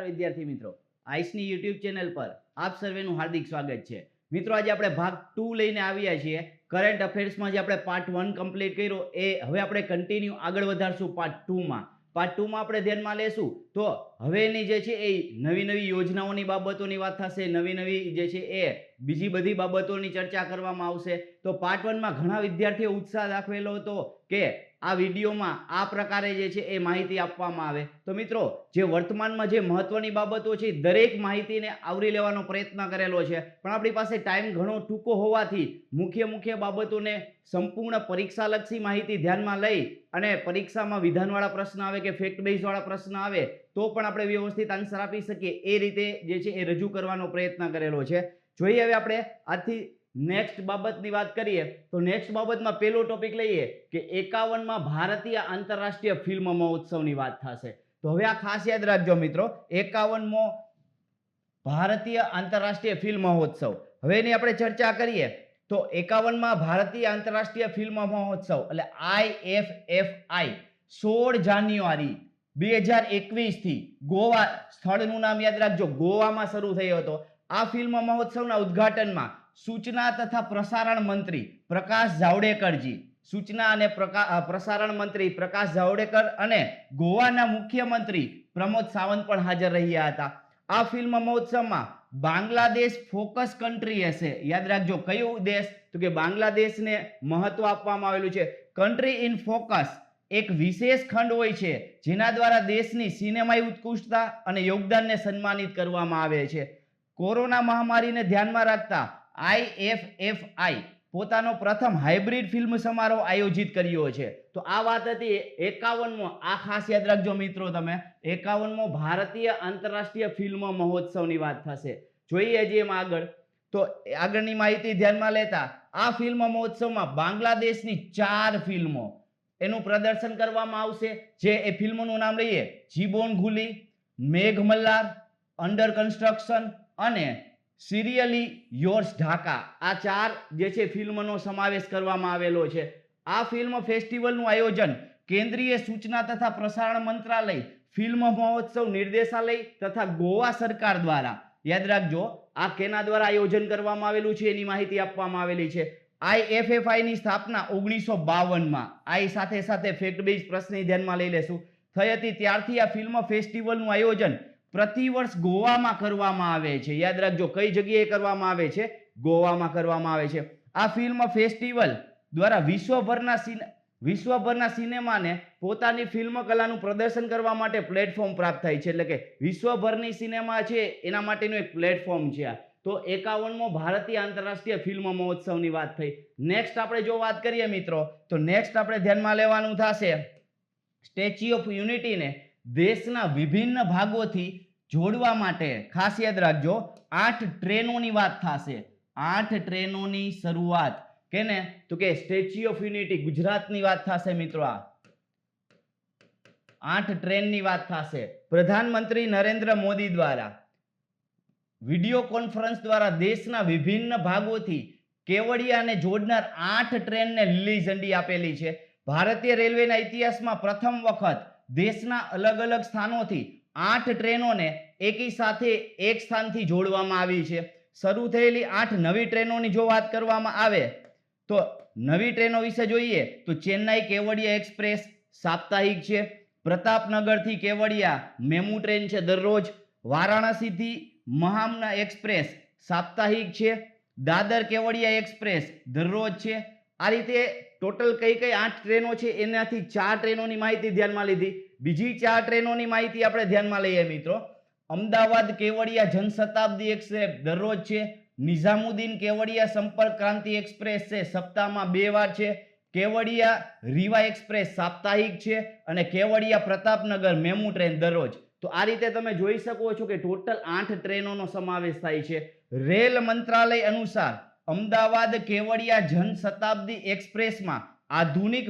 નમસ્કાર વિદ્યાર્થી મિત્રો, આઈસની યુટ્યુબ ચેનલ પર આપ સર્વેનું હાર્દિક સ્વાગત છે। મિત્રો આજે આપણે ભાગ 2 લઈને આવ્યા છીએ। કરંટ અફેર્સમાં જે આપણે પાર્ટ 1 કમ્પ્લીટ કર્યો એ હવે આપણે કન્ટિન્યુ આગળ વધારશું પાર્ટ 2 માં। પાર્ટ 2 માં આપણે ધ્યાનમાં લેશું તો હવેની જે છે એ નવી નવી યોજનાઓની બાબતોની વાત થશે, નવી નવી જે છે એ બીજી બધી બાબતોની ચર્ચા કરવામાં આવશે। તો પાર્ટ 1 માં ઘણા વિદ્યાર્થીઓ ઉત્સાહ દાખવેલો હતો કે આ વિડીયોમાં આ પ્રકારે જે છે એ માહિતી આપવામાં આવે। તો મિત્રો જે વર્તમાનમાં જે મહત્વની બાબતો છે દરેક માહિતીને આવરી લેવાનો પ્રયત્ન કરેલો છે, પણ આપણી પાસે ટાઈમ ઘણો ટૂંકો હોવાથી મુખ્ય બાબતોને સંપૂર્ણ પરીક્ષાલક્ષી માહિતી ધ્યાનમાં લઈ અને પરીક્ષામાં વિધાનવાળા પ્રશ્ન આવે કે ફેક્ટ બેઝ વાળા પ્રશ્ન આવે તો પણ આપણે વ્યવસ્થિત આન્સર આપી શકીએ એ રીતે જે છે એ રજૂ કરવાનો પ્રયત્ન કરેલો છે। જોઈએ હવે આપણે આજથી નેક્સ્ટ બાબતની વાત કરીએ તો નેક્સ્ટ બાબતમાં પહેલો ટોપિક લઈએ કે 51માં ભારતીય આંતરરાષ્ટ્રીય ફિલ્મ મહોત્સવની વાત થશે। તો હવે આ ખાસ યાદ રાખજો મિત્રો, 51મો ભારતીય આંતરરાષ્ટ્રીય ફિલ્મ મહોત્સવ। હવે એની આપણે ચર્ચા કરીએ તો 51માં ભારતીય આંતરરાષ્ટ્રીય ફિલ્મ મહોત્સવ એટલે IFFI 16 જાન્યુઆરી 2021 થી ગોવા, સ્થળનું નામ યાદ રાખજો, ગોવામાં શરૂ થયો હતો। આ ફિલ્મ મહોત્સવના ઉદ્ઘાટનમાં સૂચના તથા પ્રસારણ મંત્રી પ્રકાશ જાવડેકરજી, સૂચના અને પ્રસારણ મંત્રી પ્રકાશ જાવડેકર અને ગોવાના મુખ્યમંત્રી પ્રમોદ સાવંત પણ હાજર રહ્યા હતા। આ ફિલ્મ મહોત્સવમાં બાંગ્લાદેશ ફોકસ કન્ટ્રી હશે, યાદ રાખજો કયું દેશ, તો કે બાંગ્લાદેશને મહત્વ આપવામાં આવેલું છે। કન્ટ્રી ઇન ફોકસ એક વિશેષ ખંડ હોય છે જેના દ્વારા દેશની સિનેમાઈ ઉત્કૃષ્ટતા અને યોગદાનને સન્માનિત કરવામાં આવે છે। કોરોના મહામારીને ધ્યાનમાં રાખતા IFFI પોતાનો પ્રથમ હાઇબ્રિડ ફિલ્મ સમારોહ આયોજિત કર્યો છે। તો આ વાત હતી 51મો, આ ખાસ યાદ રાખજો મિત્રો તમે, 51મો ભારતીય આંતરરાષ્ટ્રીય ફિલ્મ મહોત્સવની વાત થશે। જોઈએ જે એમાં આગળ તો આગળની માહિતી ધ્યાનમાં લેતા આ ફિલ્મ મહોત્સવમાં બાંગ્લાદેશની 4 ફિલ્મો એનું પ્રદર્શન કરવામાં આવશે। જે એ ફિલ્મોનું નામ લઈએ જીબોન ગુલી, મેઘમલ્લાર, અંડર કન્સ્ટ્રક્શન અને સિરિયલી યોર્સ ઢાકા, આ 4 જે છે ફિલ્મનો સમાવેશ કરવામાં આવેલો છે। આ ફિલ્મ ફેસ્ટિવલનું આયોજન કેન્દ્રીય સૂચના તથા પ્રસારણ મંત્રાલય, ફિલ્મ મહોત્સવ નિર્દેશાલય તથા ગોવા સરકાર દ્વારા, યાદ રાખજો આ કેના દ્વારા આયોજન કરવામાં આવેલું છે એની માહિતી આપવામાં આવેલી છે। IFFI ની સ્થાપના 1952માં, આ સાથે સાથે ફેક્ટ બેઝ પ્રશ્ન ધ્યાનમાં લઈ લેશું, થઈ હતી। ત્યારથી આ ફિલ્મ ફેસ્ટિવલનું આયોજન પ્રતિવર્ષ ગોવામાં કરવામાં આવે છે। યાદ રાખજો કઈ જગ્યાએ કરવામાં આવે છે, ગોવામાં કરવામાં આવે છે। આ ફિલ્મ ફેસ્ટિવલ દ્વારા વિશ્વભરના સિનેમાને પોતાની ફિલ્મ કલાનું પ્રદર્શન કરવા માટે પ્લેટફોર્મ પ્રાપ્ત થાય છે, એટલે કે વિશ્વભરની સિનેમા છે એના માટેનું એક પ્લેટફોર્મ છે આ। તો 51મો ભારતીય આંતરરાષ્ટ્રીય ફિલ્મ મહોત્સવની વાત થઈ। નેક્સ્ટ આપણે જો વાત કરીએ મિત્રો તો નેક્સ્ટ આપણે ધ્યાનમાં લેવાનું થશે સ્ટેચ્યુ ઓફ યુનિટીને દેશના વિભિન્ન ભાગોથી જોડવા માટે ખાસ યાદ રાખજો 8 ટ્રેનોની વાત થશે। 8 ટ્રેનોની શરૂઆત કેને, તો કે સ્ટેચ્યુ ઓફ યુનિટી ગુજરાતની વાત થશે મિત્રો। આ 8 ટ્રેનની વાત થશે। પ્રધાનમંત્રી નરેન્દ્ર મોદી દ્વારા વિડિયો કોન્ફરન્સ દ્વારા દેશના વિભિન્ન ભાગોથી કેવડિયાને જોડનાર 8 ટ્રેનને લીલી ઝંડી આપેલી છે। ભારતીય રેલવેના ઇતિહાસમાં પ્રથમ વખત દેશના અલગ અલગ સ્થાનોથી 8 ટ્રેનોને એકી સાથે એક સ્થાનથી જોડવામાં આવી છે। શરૂ થયેલી 8 નવી ટ્રેનોની જો વાત કરવામાં આવે તો નવી ટ્રેનો વિશે જોઈએ તો ચેન્નાઈ કેવડિયા એક્સપ્રેસ સાપ્તાહિક છે, પ્રતાપનગરથી કેવડિયા મેમુ ટ્રેન છે દરરોજ, વારાણસીથી મહામના એક્સપ્રેસ સાપ્તાહિક છે, દાદર કેવડિયા એક્સપ્રેસ દરરોજ છે। આ રીતે ટોટલ કઈ 8 ટ્રેનો છે એનાથી 4 ટ્રેનોની માહિતી ધ્યાનમાં લીધી। બીજી 4 ટ્રેનોની માહિતી આપણે ધ્યાનમાં લઈએ મિત્રો। અમદાવાદ કેવડિયા જનશતાબ્દી એક્સપ્રેસ દરરોજ છે, નિઝામુદ્દીન કેવડિયા સંપર્ક ક્રાંતિ એક્સપ્રેસ છે સપ્તાહમાં 2 વાર છે, કેવડિયા રીવા એક્સપ્રેસ સાપ્તાહિક છે અને કેવડિયા પ્રતાપનગર મેમુ ટ્રેન દરરોજ। તો આ રીતે તમે જોઈ શકો છો કે ટોટલ 8 ટ્રેનોનો સમાવેશ થાય છે। રેલ મંત્રાલય અનુસાર અમદાવાદ કેવડિયા જનશતાબ્દી એક્સપ્રેસમાં આધુનિક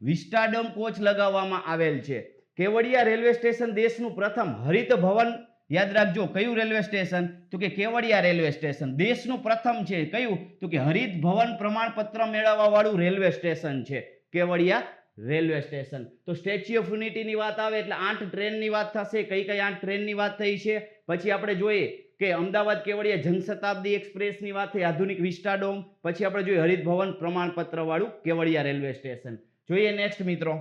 વિસ્ટાડોમ કોચ લગાવવામાં આવેલ છે। કેવડિયા રેલવે સ્ટેશન દેશનું પ્રથમ હરિત ભવન, યાદ રાખજો કયું રેલવે સ્ટેશન, તો કે કેવડિયા રેલવે સ્ટેશન દેશનું પ્રથમ છે, કયું, તો કે હરિત ભવન પ્રમાણપત્ર મેળવવા વાળું રેલવે સ્ટેશન છે કેવડિયા રેલવે સ્ટેશન. તો સ્ટેચ્યુ ઓફ યુનિટીની વાત આવે એટલે 8 ટ્રેનની વાત થશે. કઈ કઈ 8 ટ્રેનની વાત થઈ છે. પછી આપણે જોઈએ કે અમદાવાદ કેવડિયા જનશતાબ્દી એક્સપ્રેસની વાત થઈ, આધુનિક વિસ્ટાડોમ. પછી આપણે જોઈએ હરિત ભવન પ્રમાણપત્ર વાળું કેવડિયા રેલવે સ્ટેશન. જોઈએ નેક્સ્ટ મિત્રો.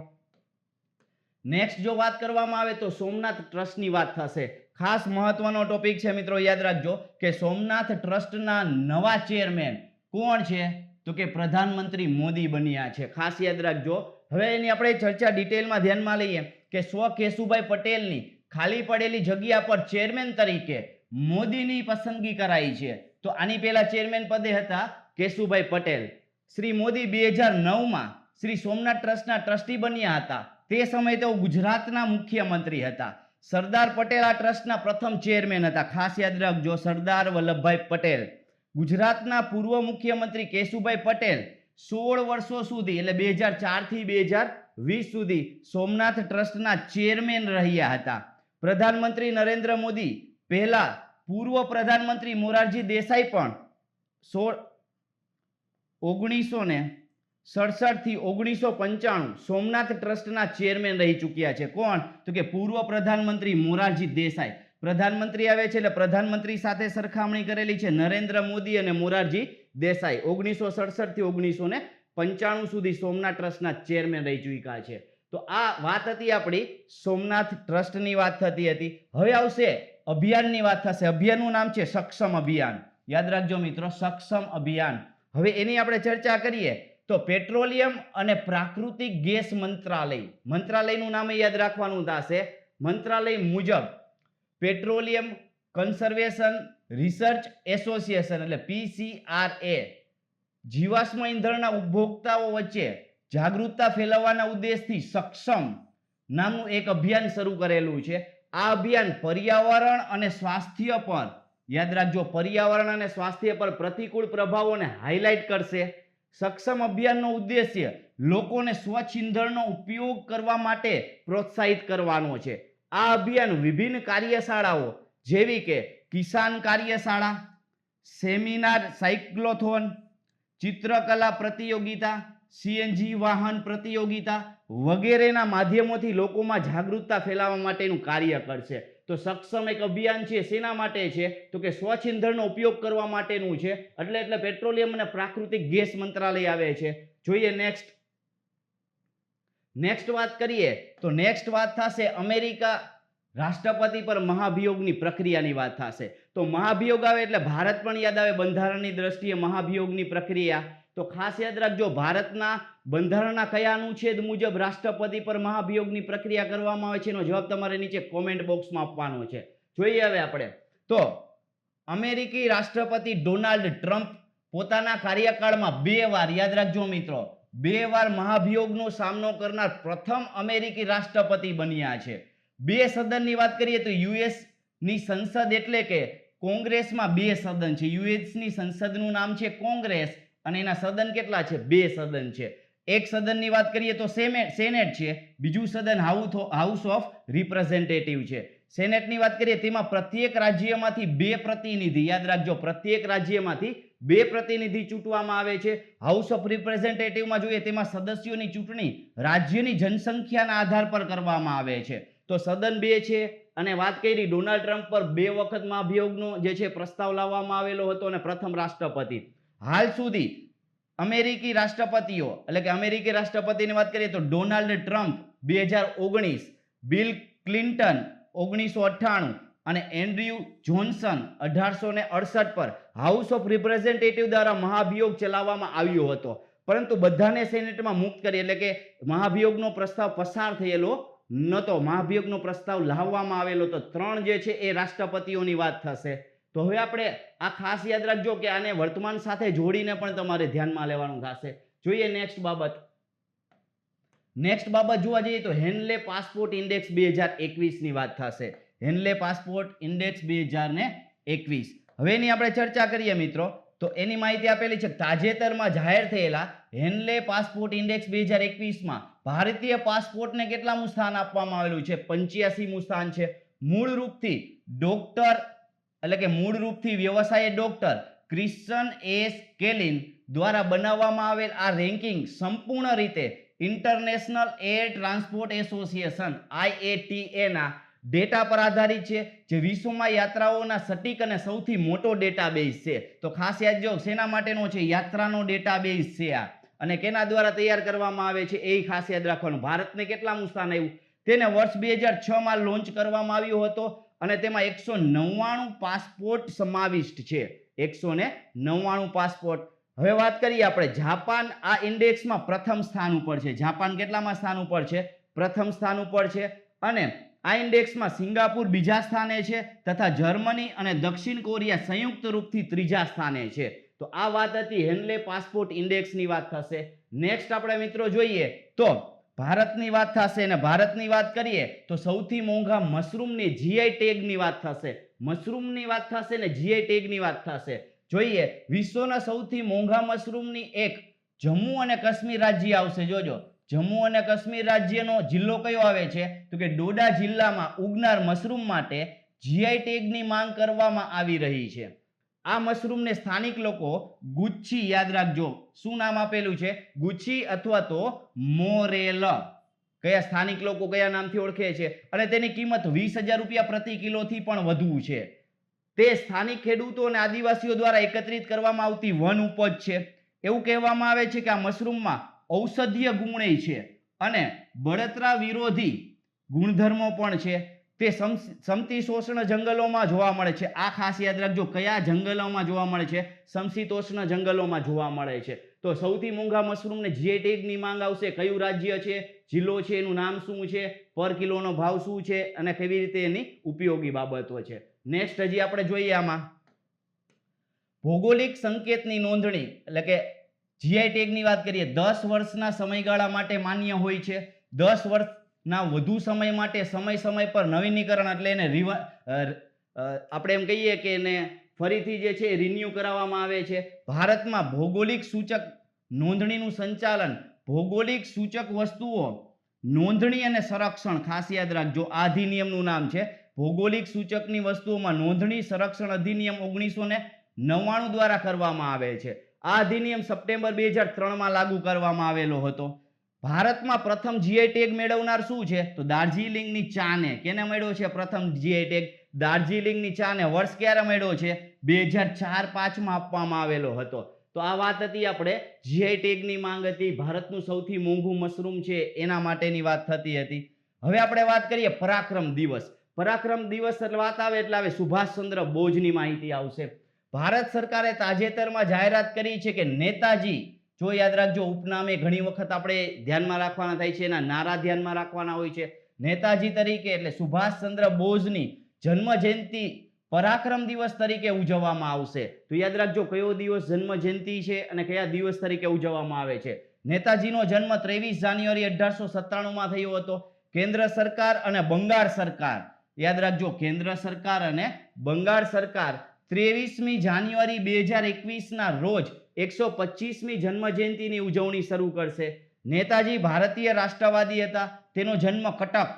નેક્સ્ટ જો વાત કરવામાં આવે તો સોમનાથ ટ્રસ્ટની વાત થશે. ખાસ મહત્વનો ટોપિક છે મિત્રો, યાદ રાખજો કે સોમનાથ ટ્રસ્ટના નવા ચેરમેન કોણ છે, તો કે પ્રધાનમંત્રી મોદી બન્યા છે. ખાસ યાદ રાખજો. હવે એની આપણે ચર્ચા ડિટેલમાં ધ્યાનમાં લઈએ કે સ્વ કેશુભાઈ પટેલની ખાલી પડેલી જગ્યા પર ચેરમેન તરીકે મોદીની પસંદગી કરાઈ છે. તો આની પહેલા ચેરમેન પદે હતા કેશુભાઈ પટેલ. શ્રી મોદી 2009માં શ્રી સોમનાથ ટ્રસ્ટના ટ્રસ્ટી બન્યા હતા. તે સમયે તેઓ ગુજરાતના મુખ્યમંત્રી હતા. સરદાર પટેલ આ ટ્રસ્ટના પ્રથમ ચેરમેન હતા. ખાસ યાદ રાખજો, સરદાર વલ્લભભાઈ પટેલ. ગુજરાતના પૂર્વ મુખ્યમંત્રી કેશુભાઈ પટેલ 16 વર્ષો સુધી એટલે 2004 થી 2020 સુધી સોમનાથ ટ્રસ્ટના ચેરમેન રહ્યા હતા. પ્રધાનમંત્રી નરેન્દ્ર મોદી પહેલા પૂર્વ પ્રધાનમંત્રી મોરારજી દેસાઈ પણ 1967 થી 1995 સોમનાથ ટ્રસ્ટના ચેરમેન રહી ચૂક્યા છે. કોણ, તો કે પૂર્વ પ્રધાનમંત્રી મોરારજી દેસાઈ. પ્રધાનમંત્રી આવે છે એટલે પ્રધાનમંત્રી સાથે સરખામણી કરેલી છે નરેન્દ્ર મોદી અને મોરારજી દેસાઈ. 1967 થી 1995 સુધી સોમનાથ ટ્રસ્ટના ચેરમેન રહી ચૂક્યા છે. તો આ વાત હતી આપણી સોમનાથ ટ્રસ્ટની વાત થતી હતી. હવે આવશે અભિયાનની વાત થશે. અભિયાનનું નામ છે સક્ષમ અભિયાન. યાદ રાખજો મિત્રો, સક્ષમ અભિયાન. હવે એની આપણે ચર્ચા કરીએ તો પેટ્રોલિયમ અને પ્રાકૃતિક ગેસ મંત્રાલય, મંત્રાલયનું નામ યાદ રાખવાનું થશે. મંત્રાલય મુજબ પેટ્રોલિયમ કન્ઝર્વેશન રિસર્ચ એસોસિએશન એટલે PCRA જીવાશ્મ ઇંધણના ઉપભોક્તાઓ વચ્ચે જાગૃતતા ફેલાવવાના ઉદ્દેશથી સક્ષમ નામનું એક અભિયાન શરૂ કરેલું છે. આ અભિયાન પર્યાવરણ અને સ્વાસ્થ્ય પર, યાદ રાખજો, પર્યાવરણ અને સ્વાસ્થ્ય પર પ્રતિકૂળ પ્રભાવોને હાઇલાઇટ કરશે. સક્ષમ અભિયાનનો ઉદ્દેશ્ય લોકોને સ્વચ્છ ઇંધણનો ઉપયોગ કરવા માટે પ્રોત્સાહિત કરવાનો છે. આ અભિયાન વિભિન્ન કાર્યશાળાઓ જેવી કે કિસાન કાર્યશાળા, સેમિનાર, સાયક્લોથોન, ચિત્રકલા પ્રતિયોગિતા, CNG વાહન પ્રતિયોગિતા વગેરેના માધ્યમોથી લોકોમાં જાગૃતતા ફેલાવવા માટેનું કાર્ય કરશે. તો સક્ષમ એક અભિયાન છે. શેના માટે છે, તો કે સ્વચ્છ ઇંધણનો ઉપયોગ કરવા માટેનું છે. એટલે પેટ્રોલિયમ અને પ્રાકૃતિક ગેસ મંત્રાલય આવે છે. જોઈએ નેક્સ્ટ વાત કરીએ તો નેક્સ્ટ વાત થશે અમેરિકા રાષ્ટ્રપતિ પર મહાભિયોગની પ્રક્રિયાની વાત થશે. તો મહાભિયોગ આવે એટલે ભારત પણ યાદ આવે. બંધારણની દ્રષ્ટિએ મહાભિયોગની પ્રક્રિયા. તો ખાસ યાદ રાખજો, ભારતના બંધારણના કયા અનુચ્છેદ મુજબ રાષ્ટ્રપતિ પર મહાભિયોગની પ્રક્રિયા કરવામાં આવે છે એનો જવાબ તમારે નીચે કોમેન્ટ બોક્સમાં આપવાનો છે. જોઈએ હવે આપણે તો અમેરિકી રાષ્ટ્રપતિ ડોનાલ્ડ ટ્રમ્પ પોતાના કાર્યકાળમાં 2 વાર, યાદ રાખજો મિત્રો, 2 વાર મહાભિયોગનો સામનો કરનાર પ્રથમ અમેરિકી રાષ્ટ્રપતિ બન્યા છે. 2 સદનની વાત કરીએ તો US ની સંસદ એટલે કે કોંગ્રેસમાં 2 સદન છે. US ની સંસદનું નામ છે કોંગ્રેસ અને એના સદન કેટલા છે? 2 સદન છે. એક સદનની વાત કરીએ તો સેનેટ છે, બીજું સદન હાઉસ ઓફ રિપ્રેઝેન્ટેટિવ છે. સેનેટની વાત કરીએ તેમાં પ્રત્યેક રાજ્યમાંથી 2 પ્રતિનિધિ, યાદ રાખજો, પ્રત્યેક રાજ્યમાંથી 2 પ્રતિનિધિ ચૂંટવામાં આવે છે. હાઉસ ઓફ રિપ્રેઝેન્ટેટિવમાં જોઈએ તેમાં સદસ્યોની ચૂંટણી રાજ્યની જનસંખ્યાના આધાર પર કરવામાં આવે છે. તો સદન 2 છે. અને વાત કરી ડોનાલ્ડ ટ્રમ્પ પર 2 વખત મહાભિયોગનો જે છે પ્રસ્તાવ લાવવામાં આવેલો હતો અને પ્રથમ રાષ્ટ્રપતિ. હાલ સુધી અમેરિકી રાષ્ટ્રપતિઓ એટલે કે અમેરિકી રાષ્ટ્રપતિની વાત કરીએ તો ડોનાલ્ડ ટ્રમ્પ 2019, બિલ ક્લિન્ટન 1998 અને એન્ડ્રયુ જોન્સન 1868 પર હાઉસ ઓફ રિપ્રેઝેન્ટેટિવ દ્વારા મહાભિયોગ ચલાવવામાં આવ્યો હતો, પરંતુ બધાને સેનેટમાં મુક્ત કરી એટલે કે મહાભિયોગનો પ્રસ્તાવ પસાર થયેલો નહોતો. મહાભિયોગનો પ્રસ્તાવ લાવવામાં આવેલો તો 3 જે છે એ રાષ્ટ્રપતિઓની વાત થશે. તો હવે આપણે આ ખાસ યાદ રાખજો કે આને વર્તમાન સાથે જોડીને પણ તમારે ધ્યાનમાં લેવાનું થશે. જોઈએ નેક્સ્ટ બાબત જોવા જઈએ તો હેનલે પાસપોર્ટ ઇન્ડેક્સ 2021 ની વાત થશે. હેનલે પાસપોર્ટ ઇન્ડેક્સ 2021. હવે એની આપણે ચર્ચા કરીએ મિત્રો તો એની માહિતી આપેલી છે. તાજેતરમાં જાહેર થયેલા હેનલે પાસપોર્ટ ઇન્ડેક્સ 2021માં ભારતીય પાસપોર્ટને કેટલામું સ્થાન આપવામાં આવેલું છે? 85મું સ્થાન છે. મૂળ રૂપથી વ્યવસાય ડોક્ટર ક્રિશ્ચન એસ કેલિન દ્વારા બનાવવામાં આવેલ આ રેન્કિંગ સંપૂર્ણ રીતે international air transport association IATA ના ડેટા પર આધારિત છે, જે વિશ્વમાં યાત્રાઓના સટીક અને સૌથી મોટો ડેટાબેઝ છે. તો ખાસ યાદ જો શેના માટેનો છે? યાત્રાનો ડેટાબેઝ છે આ. અને કેના દ્વારા તૈયાર કરવામાં આવે છે એ ખાસ યાદ રાખવાનું. ભારતને કેટલામું સ્થાન આવ્યું? તેને વર્ષ 2006 માં લોન્ચ કરવામાં આવ્યો હતો અને તેમાં 199 પાસપોર્ટ સમાવિષ્ટ છે. 199 પાસપોર્ટ. હવે વાત કરીએ આપણે જાપાન આ ઇન્ડેક્સમાં પ્રથમ સ્થાન ઉપર છે. જાપાન કેટલામાં સ્થાન ઉપર છે? પ્રથમ સ્થાન ઉપર છે. અને આ ઇન્ડેક્સમાં સિંગાપુર બીજા સ્થાને છે તથા જર્મની અને દક્ષિણ કોરિયા સંયુક્ત રૂપથી ત્રીજા સ્થાને છે. તો આ વાત હતી હેનલે પાસપોર્ટ ઇન્ડેક્સની વાત થશે. નેક્સ્ટ આપણે મિત્રો જોઈએ તો ભારતની વાત થશે અને ભારતની વાત કરીએ તો સૌથી મોંઘા મશરૂમની જીઆઈ ટેગની વાત થશે. મશરૂમની વાત થશે ને જીઆઈ ટેગની વાત થશે. જોઈએ વિશ્વના સૌથી મોંઘા મશરૂમની એક જમ્મુ અને કાશ્મીર રાજ્ય આવશે. જોજો જમ્મુ અને કાશ્મીર રાજ્યનો જિલ્લો કયો આવે છે? તો કે ડોડા જિલ્લામાં ઉગનાર મશરૂમ માટે જીઆઈ ટેગની માંગ કરવામાં આવી રહી છે. આ મશરૂમને સ્થાનિક લોકો ગુચ્છી, યાદ રાખજો શું નામ આપેલું છે? ગુચ્છી અથવા તો મોરેલ. કયા સ્થાનિક લોકો કયા નામથી ઓળખે છે? અને તેની કિંમત 20,000 રૂપિયા પ્રતિ કિલોથી પણ વધુ છે. તે સ્થાનિક ખેડૂતો અને આદિવાસીઓ દ્વારા એકત્રિત કરવામાં આવતી વન ઉપજ છે. એવું કહેવામાં આવે છે કે આ મશરૂમમાં ઔષધીય ગુણ છે અને બળતરા વિરોધી ગુણધર્મો પણ છે. તે સમશીતોષ્ણ જંગલોમાં જોવા મળે છે. આ ખાસ યાદ રાખજો કયા જંગલોમાં જોવા મળે છે? સમશીતોષ્ણ જંગલોમાં જોવા મળે છે. તો સૌથી મોંઘા મશરૂમને જીઆઈ ટેગની માંગ આવશે. કયું રાજ્ય છે, જિલ્લો છે, એનું નામ શું છે, પર કિલોનો ભાવ શું છે અને કેવી રીતે એની ઉપયોગી બાબતો છે. નેક્સ્ટ હજી આપણે જોઈએ આમાં ભૌગોલિક સંકેતની નોંધણી એટલે કે જીઆઈ ટેગની વાત કરીએ 10 વર્ષના સમયગાળા માટે માન્ય હોય છે. 10 વર્ષના વધુ સમય માટે સમય પર નવીનીકરણ એટલે એને આપણે એમ કહીએ કે એને ફરીથી જે છે રિન્યુ કરાવવામાં આવે છે. ભારતમાં ભૌગોલિક સૂચક નોંધણીનું સંચાલન ભૌગોલિક સૂચક વસ્તુઓ નોંધણી અને સંરક્ષણ ખાસ યાદ રાખજો આ અધિનિયમનું નામ છે ભૌગોલિક સૂચકની વસ્તુઓમાં નોંધણી સંરક્ષણ અધિનિયમ 1999 દ્વારા કરવામાં આવે છે. આ અધિનિયમ સપ્ટેમ્બર 2003 માં લાગુ કરવામાં આવેલો હતો. ભારતમાં પ્રથમ જીઆઈ ટેગ મેળવનાર શું છે? તો દાર્જિલિંગની ચાને. કેને મળ્યો છે પ્રથમ જીઆઈ ટેગ? દાર્જિલિંગની ચાને. વર્ષ ક્યારે મળ્યો છે? 2004-05 માં આપવામાં આવેલો હતો. તો આ વાત હતી આપણે જીઆઈ ટેગની માંગ હતી. ભારતનું સૌથી મોંઘું મશરૂમ છે એના માટેની વાત થતી હતી. હવે આપણે વાત કરીએ પરાક્રમ દિવસ. પરાક્રમ દિવસ વાત આવે એટલે આવે સુભાષચંદ્ર બોઝની માહિતી આવશે. ભારત સરકારે તાજેતરમાં જાહેરાત કરી છે કે નેતાજી, જો યાદ રાખજો ઉપનામે ઘણી વખત આપણે ધ્યાનમાં રાખવાના થાય છે, એના નારા ધ્યાનમાં રાખવાના હોય છે. નેતાજી તરીકે એટલે સુભાષચંદ્ર બોઝની જન્મ જયંતિ પરાક્રમ દિવસ તરીકે ઉજવવામાં આવશે. તો યાદ રાખજો કયો દિવસ જન્મ જયંતિ છે અને કયા દિવસ તરીકે ઉજવવામાં આવે છે. નેતાજીનો જન્મ 23 જાન્યુઆરી 1897 માં થયો હતો. કેન્દ્ર સરકાર અને બંગાળ સરકાર, યાદ રાખજો કેન્દ્ર સરકાર અને બંગાળ સરકાર 23મી જાન્યુઆરી 2021 ના રોજ 125મી જન્મ જયંતિની ઉજવણી શરૂ કરશે. નેતાજી ભારતીય રાષ્ટ્રવાદી હતા. તેનો જન્મ કટક.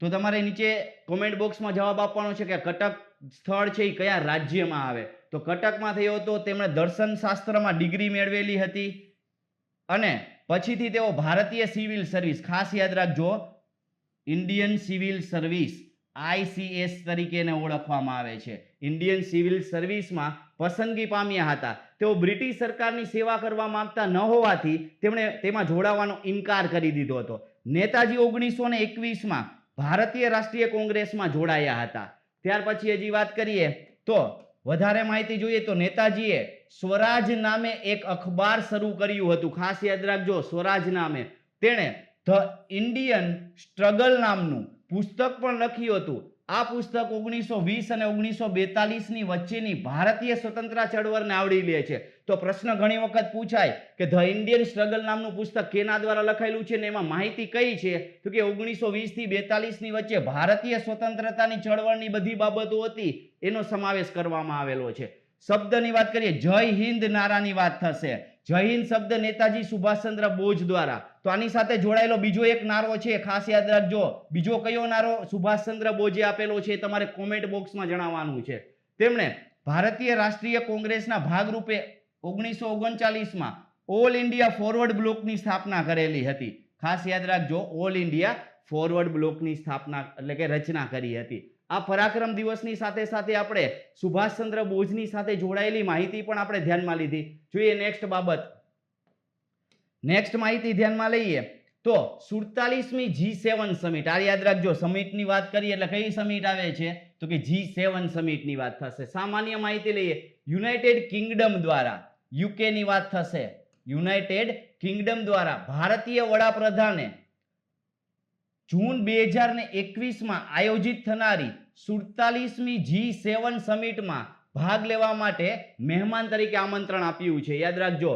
તો તમારે નીચે કોમેન્ટ બોક્સમાં જવાબ આપવાનો છે કે કટક સ્થળ છે એ કયા રાજ્યમાં આવે? તો કટકમાં થયો હતો. તેમણે દર્શન શાસ્ત્રમાં ડિગ્રી મેળવેલી હતી અને પછીથી તેઓ ભારતીય સિવિલ સર્વિસ, ખાસ યાદ રાખજો ઇન્ડિયન સિવિલ સર્વિસ ICS તરીકે એને ઓળખવામાં આવે છે. ઇન્ડિયન સિવિલ સર્વિસમાં પસંદગી પામ્યા હતા. તેઓ બ્રિટિશ સરકારની સેવા કરવા માંગતા ન હોવાથી તેમણે તેમાં જોડાવાનો ઇનકાર કરી દીધો હતો. નેતાજી 1921 માં ભારતીય રાષ્ટ્રીય કોંગ્રેસમાં જોડાયા હતા. ત્યાર પછી હજી વાત કરીએ તો વધારે માહિતી જોઈએ તો નેતાજીએ સ્વરાજ નામે એક અખબાર શરૂ કર્યું હતું. ખાસ યાદ રાખજો સ્વરાજ નામે. તેણે ધ ઇન્ડિયન સ્ટ્રગલ નામનું પુસ્તક પણ લખ્યું હતું. આ પુસ્તક 1920 અને 1942 ની વચ્ચેની ભારતીય સ્વતંત્રતા ચળવળને આવરી લે છે. તો પ્રશ્ન ઘણી વખત પૂછાય કે ધ ઇન્ડિયન સ્ટ્રગલ નામનું પુસ્તક કેના દ્વારા લખાયેલું છે ને એમાં માહિતી કઈ છે? તો કે 1920 થી 42 ની વચ્ચે ભારતીય સ્વતંત્રતાની ચળવળની બધી બાબતો હતી એનો સમાવેશ કરવામાં આવેલો છે. શબ્દની વાત કરીએ જય હિન્દ નારાની વાત થશે. જય હિન્દ શબ્દ નેતાજી સુભાષચંદ્ર બોઝ દ્વારા. તો આની સાથે જોડાયેલો બીજો એક નારો છે, ખાસ યાદ રાખજો. બીજો કયો નારો સુભાષચંદ્ર બોઝે આપેલો છે તમારે કોમેન્ટ બોક્સમાં જણાવવાનું છે. તેમણે ભારતીય રાષ્ટ્રીય કોંગ્રેસના ભાગરૂપે 1939માં ઓલ ઇન્ડિયા ફોરવર્ડ બ્લોકની સ્થાપના કરેલી હતી. ખાસ યાદ રાખજો, ઓલ ઇન્ડિયા ફોરવર્ડ બ્લોકની સ્થાપના એટલે કે રચના કરી હતી. આ પરાક્રમ દિવસની સાથે સાથે આપણે સુભાષચંદ્ર બોઝની સાથે જોડાયેલી માહિતી પણ આપણે ધ્યાનમાં લીધી. જોઈએ નેક્સ્ટ બાબત, નેક્સ્ટ માહિતી ધ્યાનમાં લઈએ તો 47મી G7 સમિટ. આ યાદ રાખજો, સમિટની વાત કરીએ એટલે કઈ સમિટ આવે છે તો કે G7 સમિટની વાત થશે. સામાન્ય માહિતી લઈએ, યુનાઇટેડ કિંગડમ દ્વારા, યુકે ની વાત થશે. યુનાઇટેડ કિંગડમ દ્વારા ભારતીય વડાપ્રધાને જૂન 2021માં આયોજિત થનારી 47મી G7 સમિટમાં ભાગ લેવા માટે મહેમાન તરીકે આમંત્રણ આપ્યું છે. યાદ રાખજો,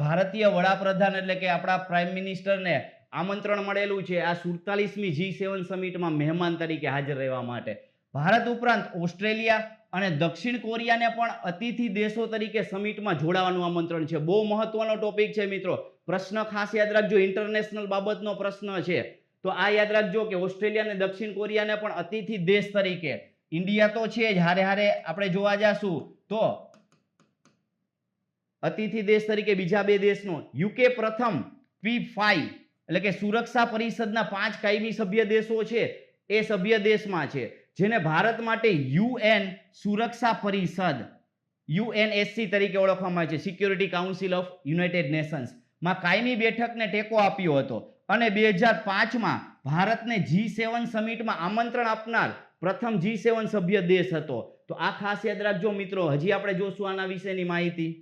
ભારતીય વડાપ્રધાન એટલે કે આપણા પ્રાઇમ મિનિસ્ટરને આમંત્રણ મળેલું છે આ 47મી G7 સમિટમાં મહેમાન તરીકે હાજર રહેવા માટે. ભારત ઉપરાંત ઓસ્ટ્રેલિયા અને દક્ષિણ કોરિયાને પણ અતિથિ દેશો તરીકે સમિટમાં જોડાવાનું આમંત્રણ છે. બહુ મહત્વનો ટોપિક છે મિત્રો, પ્રશ્ન ખાસ યાદ રાખજો, ઇન્ટરનેશનલ બાબતનો પ્રશ્ન છે. તો આ યાદ રાખજો કે ઓસ્ટ્રેલિયા અને દક્ષિણ કોરિયાને પણ અતિથિ દેશ તરીકે, ઇન્ડિયા તો છે જ, હારે હારે આપણે જોવા જાશું તો અતિથિ દેશ તરીકે બીજા બે દેશનો. યુકે પ્રથમ P5 એટલે કે સુરક્ષા પરિષદના 5 કાયમી સભ્ય દેશો છે એ સભ્ય દેશમાં છે, જેને ભારત માટે UN સુરક્ષા પરિષદ UNSC તરીકે ઓળખવામાં આવે છે, security council of United Nations માં કાયમી બેઠકને ટેકો આપ્યો હતો અને 2005માં ભારતને G7 સમિટમાં આમંત્રણ આપનાર પ્રથમ G7 સભ્ય દેશ હતો. તો આ ખાસ યાદ રાખજો મિત્રો. હજી આપણે જોશું આના વિશેની માહિતી.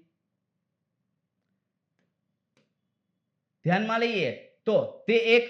ધ્યાનમાં લઈએ તો તે એક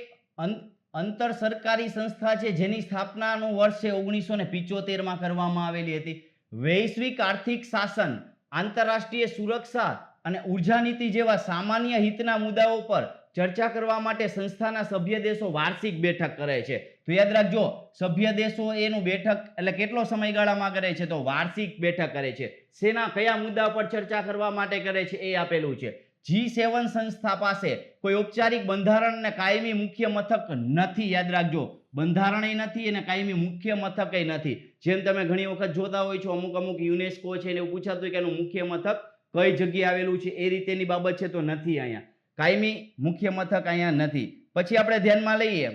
અંતર સરકારી સંસ્થા છે જેની સ્થાપનાનું વર્ષ 1975માં કરવામાં આવેલી હતી. વૈશ્વિક આર્થિક શાસન, આંતરરાષ્ટ્રીય સુરક્ષા અને ઉર્જા નીતિ જેવા સામાન્ય હિતના મુદ્દાઓ પર ચર્ચા કરવા માટે સંસ્થાના સભ્ય દેશો વાર્ષિક બેઠક કરે છે. તો યાદ રાખજો, સભ્ય દેશો એનું બેઠક એટલે કેટલો સમયગાળામાં કરે છે તો વાર્ષિક બેઠક કરે છે. સેના કયા મુદ્દા પર ચર્ચા કરવા માટે કરે છે એ આપેલું છે. G7 સંસ્થા પાસે કોઈ ઔપચારિક બંધારણ અને કાયમી મુખ્ય મથક નથી. યાદ રાખજો, બંધારણય નથી અને કાયમી મુખ્ય મથકય નથી. જેમ તમે ઘણી વખત જોતા હોય છો, અમુક યુનેસ્કો છે એને પૂછાતું હોય કે એનું મુખ્ય મથક કઈ જગ્યાએ આવેલું છે, એ રીતેની બાબત છે તો નથી. અહીંયા કાયમી મુખ્ય મથક અહીંયા નથી. પછી આપણે ધ્યાનમાં લઈએ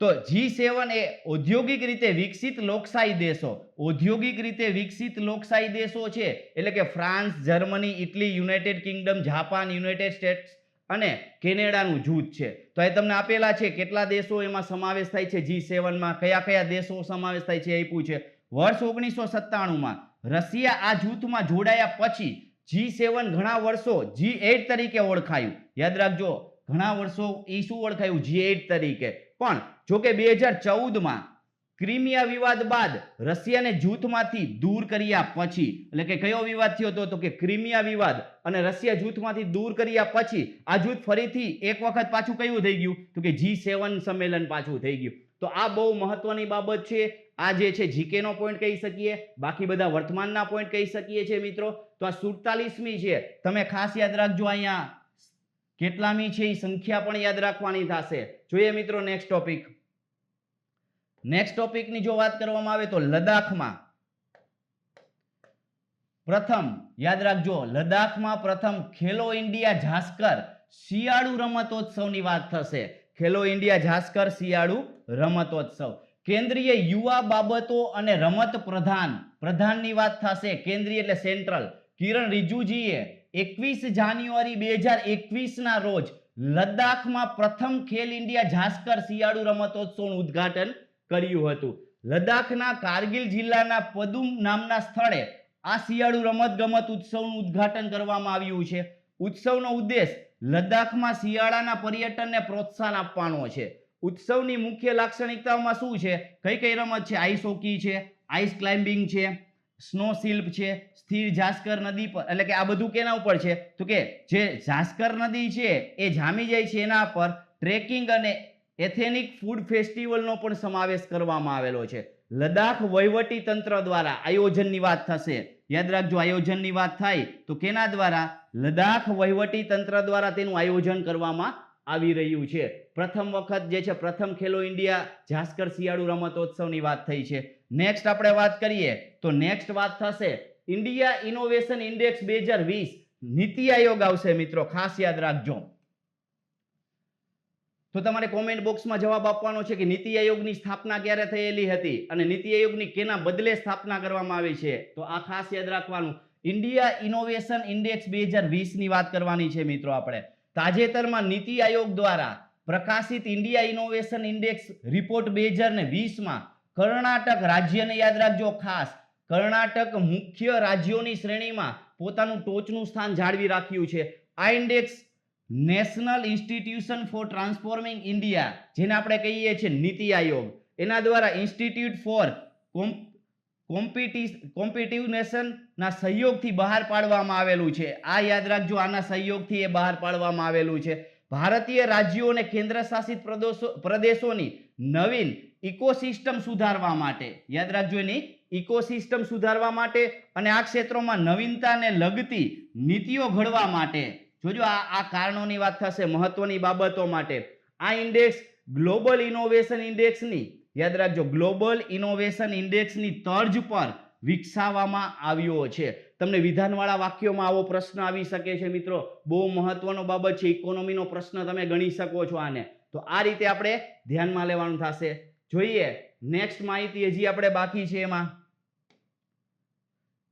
તો G7 એ ઔદ્યોગિક રીતે વિકસિત લોકશાહી દેશો, ઔદ્યોગિક રીતે વિકસિત લોકશાહી દેશો છે એટલે કે France, Germany, Italy, United Kingdom, Japan, United states અને કેનેડાનું જૂથ છે. તો એ તમને આપેલા છે કેટલા દેશો એમાં સમાવેશ થાય છે G7માં, કયા કયા દેશો સમાવેશ થાય છે એ પૂછે. વર્ષ 1997માં રશિયા આ જૂથમાં જોડાયા પછી G7 ઘણા વર્ષો G8 તરીકે ઓળખાયું. યાદ રાખજો, ઘણા વર્ષો એ શું ઓળખાયું? G8 તરીકે. પણ જો કે 2014માં ક્રિમિયા વિવાદ બાદ રશિયાને જૂથમાંથી દૂર કર્યા પછી, એટલે કે કયો વિવાદ થયો હતો તો કે ક્રિમિયા વિવાદ, અને રશિયા જૂથમાંથી દૂર કર્યા પછી આ જૂથ ફરીથી એક વખત પાછું કયું થઈ ગયું તો કે G7 સંમેલન પાછું થઈ ગયું. તો આ બહુ મહત્વની બાબત છે. આ જે છે જીકે નો પોઈન્ટ કહી શકીએ, બાકી બધા વર્તમાનના પોઈન્ટ કહી શકીએ છીએ મિત્રો. તો આ 47મી છે, તમે ખાસ યાદ રાખજો. અહીંયા કેટલામી છે એ સંખ્યા પણ યાદ રાખવાની થશે. જોઈએ મિત્રો નેક્સ્ટ ટોપિક. નેક્સ્ટ ટોપિકની જો વાત કરવામાં આવે તો લદ્દાખમાં પ્રથમ, યાદ રાખજો, લદ્દાખમાં પ્રથમ ખેલો ઇન્ડિયા ઝાસ્કર શિયાળુ રમતોત્સવની વાત થશે. ખેલો ઇન્ડિયા ઝાસ્કર શિયાળુ રમતોત્સવ. કેન્દ્રીય યુવા બાબતો અને રમત પ્રધાનની વાત થશે. કેન્દ્રીય એટલે સેન્ટ્રલ. કિરણ રિજિજુએ 21 જાન્યુઆરી 2021ના રોજ લદ્દાખમાં પ્રથમ ખેલ ઇન્ડિયા ઝાસ્કર શિયાળુ રમતોત્સવનું ઉદ્ઘાટન કર્યું હતું. લદ્દાખના કારગિલ જિલ્લાના પદુમ નામના સ્થળે આ શિયાળુ રમતગમત ઉત્સવનું ઉદ્ઘાટન કરવામાં આવ્યું છે. ઉત્સવનો ઉદ્દેશ લદ્દાખમાં શિયાળાના પર્યટનને પ્રોત્સાહન આપવાનો છે. ઉત્સવની મુખ્ય લાક્ષણિકતાઓમાં શું છે? કઈ કઈ રમત છે? આઈસ હોકી છે, આઈસ ક્લાઇમ્બિંગ છે, સ્નો શિલ્પ છે, સ્થિર ઝાસ્કર નદી પર, એટલે કે આ બધું કેના ઉપર છે તો કે જે ઝાસ્કર નદી છે એ જામી જાય છે એના પર ટ્રેકિંગ અને એથેનિક ફૂડ ફેસ્ટિવલનો પણ સમાવેશ કરવામાં આવેલો છે. લદ્દાખ વહીવટી તંત્ર દ્વારા આયોજનની વાત થશે. યાદ રાખજો, આયોજનની વાત થાય તો કેના દ્વારા? લદ્દાખ વહીવટી તંત્ર દ્વારા તેનું આયોજન કરવામાં આવી રહ્યું છે. પ્રથમ વખત જે છે પ્રથમ ખેલો ઇન્ડિયા ઝાસ્કર શિયાળુ રમતોત્સવની વાત થઈ છે. નેક્સ્ટ આપણે વાત કરીએ તો નેક્સ્ટ વાત થશે India innovation index 2020 NITI Aayog આવશે મિત્રો, ખાસ યાદ રાખજો. તો તમારે કોમેન્ટ બોક્સમાં જવાબ આપવાનો છે કે નીતિ આયોગની સ્થાપના ક્યારે થયેલી હતી અને નીતિ આયોગની કેના બદલે સ્થાપના કરવામાં આવી છે. તો આ ખાસ યાદ રાખવાનું. ઇન્ડિયા ઇનોવેશન ઇન્ડેક્સ 2020 ની વાત કરવાની છે મિત્રો આપણે. તાજેતરમાં નીતિ આયોગ દ્વારા પ્રકાશિત ઇન્ડિયા ઇનોવેશન ઇન્ડેક્સ રિપોર્ટ 2020માં કર્ણાટક રાજ્યને યાદ રાખજો ખાસ, કર્ણાટક મુખ્ય રાજ્યોની શ્રેણીમાં પોતાનું ટોચનું સ્થાન જાળવી રાખ્યું છે. આ index national institution for transforming India, જેને આપણે કહીએ છીએ નીતિ આયોગ, એના દ્વારા ઇન્સ્ટિટ્યૂટ ફોર કોમ્પિટિવનેશન ના સહયોગથી બહાર પાડવામાં આવેલું છે. આ યાદ રાખજો, આના સહયોગથી એ બહાર પાડવામાં આવેલું છે. ભારતીય રાજ્યો અને કેન્દ્ર શાસિત પ્રદેશોની નવીન ઇકોસિસ્ટમ સુધારવા માટે, યાદ રાખજો, એની ઇકોસિસ્ટમ સુધારવા માટે અને આ ક્ષેત્રોમાં નવીનતાને લગતી નીતિઓ ઘડવા માટે, જોજો આ કારણોની વાત થશે, મહત્વની બાબતો માટે. આ ઇન્ડેક્સ ગ્લોબલ ઇનોવેશન ઇન્ડેક્સની, યાદ રાખજો, ગ્લોબલ ઇનોવેશન ઇન્ડેક્સની તર્જ પર વિકસાવવામાં આવ્યો છે. તમને વિધાનવાળા વાક્યોમાં આવો પ્રશ્ન આવી શકે છે મિત્રો, બહુ મહત્વનો બાબત છે. ઇકોનોમીનો પ્રશ્ન તમે ગણી શકો છો આને. તો આ રીતે આપણે ધ્યાનમાં લેવાનું થશે. જોઈએ નેક્સ્ટ માહિતી હજી આપણે બાકી છે. એમાં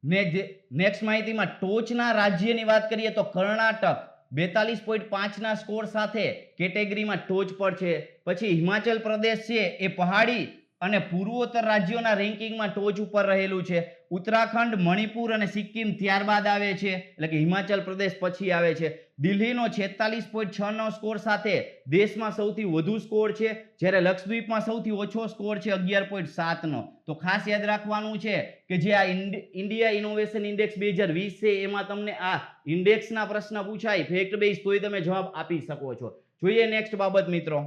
નેક્સ્ટ માહિતીમાં ટોચના રાજ્યની વાત કરીએ તો કર્ણાટક 42.5 ના સ્કોર સાથે કેટેગરીમાં ટોચ પર છે. પછી હિમાચલ પ્રદેશ છે એ પહાડી અને પૂર્વોત્તર રાજ્યોના રેન્કિંગમાં ટોચ ઉપર રહેલું છે. ઉત્તરાખંડ, મણિપુર અને સિક્કિમ ત્યારબાદ આવે છે, એટલે કે હિમાચલ પ્રદેશ પછી આવે છે. દિલ્હીનો 46.6 નો સ્કોર સાથે દેશમાં સૌથી વધુ સ્કોર છે, જ્યારે લક્ષદ્વીપમાં સૌથી ઓછો સ્કોર છે 11.7 નો. તો ખાસ યાદ રાખવાનું છે કે જે આ ઇન્ડિયા ઇનોવેશન ઇન્ડેક્સ 2020 છે એમાં તમને આ ઇન્ડેક્સના પ્રશ્ન પૂછાય ફેક્ટ બેઝ તોય તમે જવાબ આપી શકો છો. જોઈએ નેક્સ્ટ બાબત મિત્રો.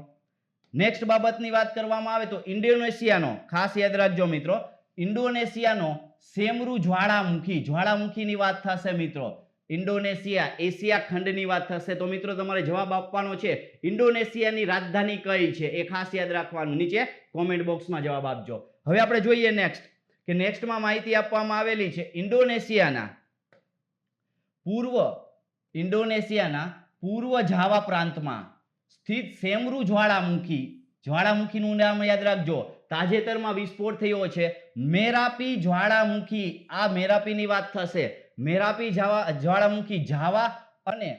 નેક્સ્ટ બાબતની વાત કરવામાં આવે તો ઇન્ડોનેશિયાનો, ખાસ યાદ રાખજો મિત્રો, ઇન્ડોનેશિયાનો સેમરુ જ્વાળામુખીની વાત થશે મિત્રો. ઇન્ડોનેશિયા એશિયા ખંડની વાત થશે. તો મિત્રો તમારે જવાબ આપવાનો છે ઇન્ડોનેશિયાની રાજધાની કઈ છે, એ ખાસ યાદ રાખવાનું. નીચે કોમેન્ટ બોક્સમાં જવાબ આપજો. હવે આપણે જોઈએ નેક્સ્ટ, કે નેક્સ્ટમાં માહિતી આપવામાં આવેલી છે ઇન્ડોનેશિયાના પૂર્વ જાવા પ્રાંતમાં સ્થિત સેમરુ જ્વાળામુખીનું નામ યાદ રાખજો. તાજેતરમાં વિસ્ફોટ થયો છે મેરાપી જ્વાળામુખી. આ મેરાપીની વાત થશે. મેરાપી જ્વાળામુખી જાવા અને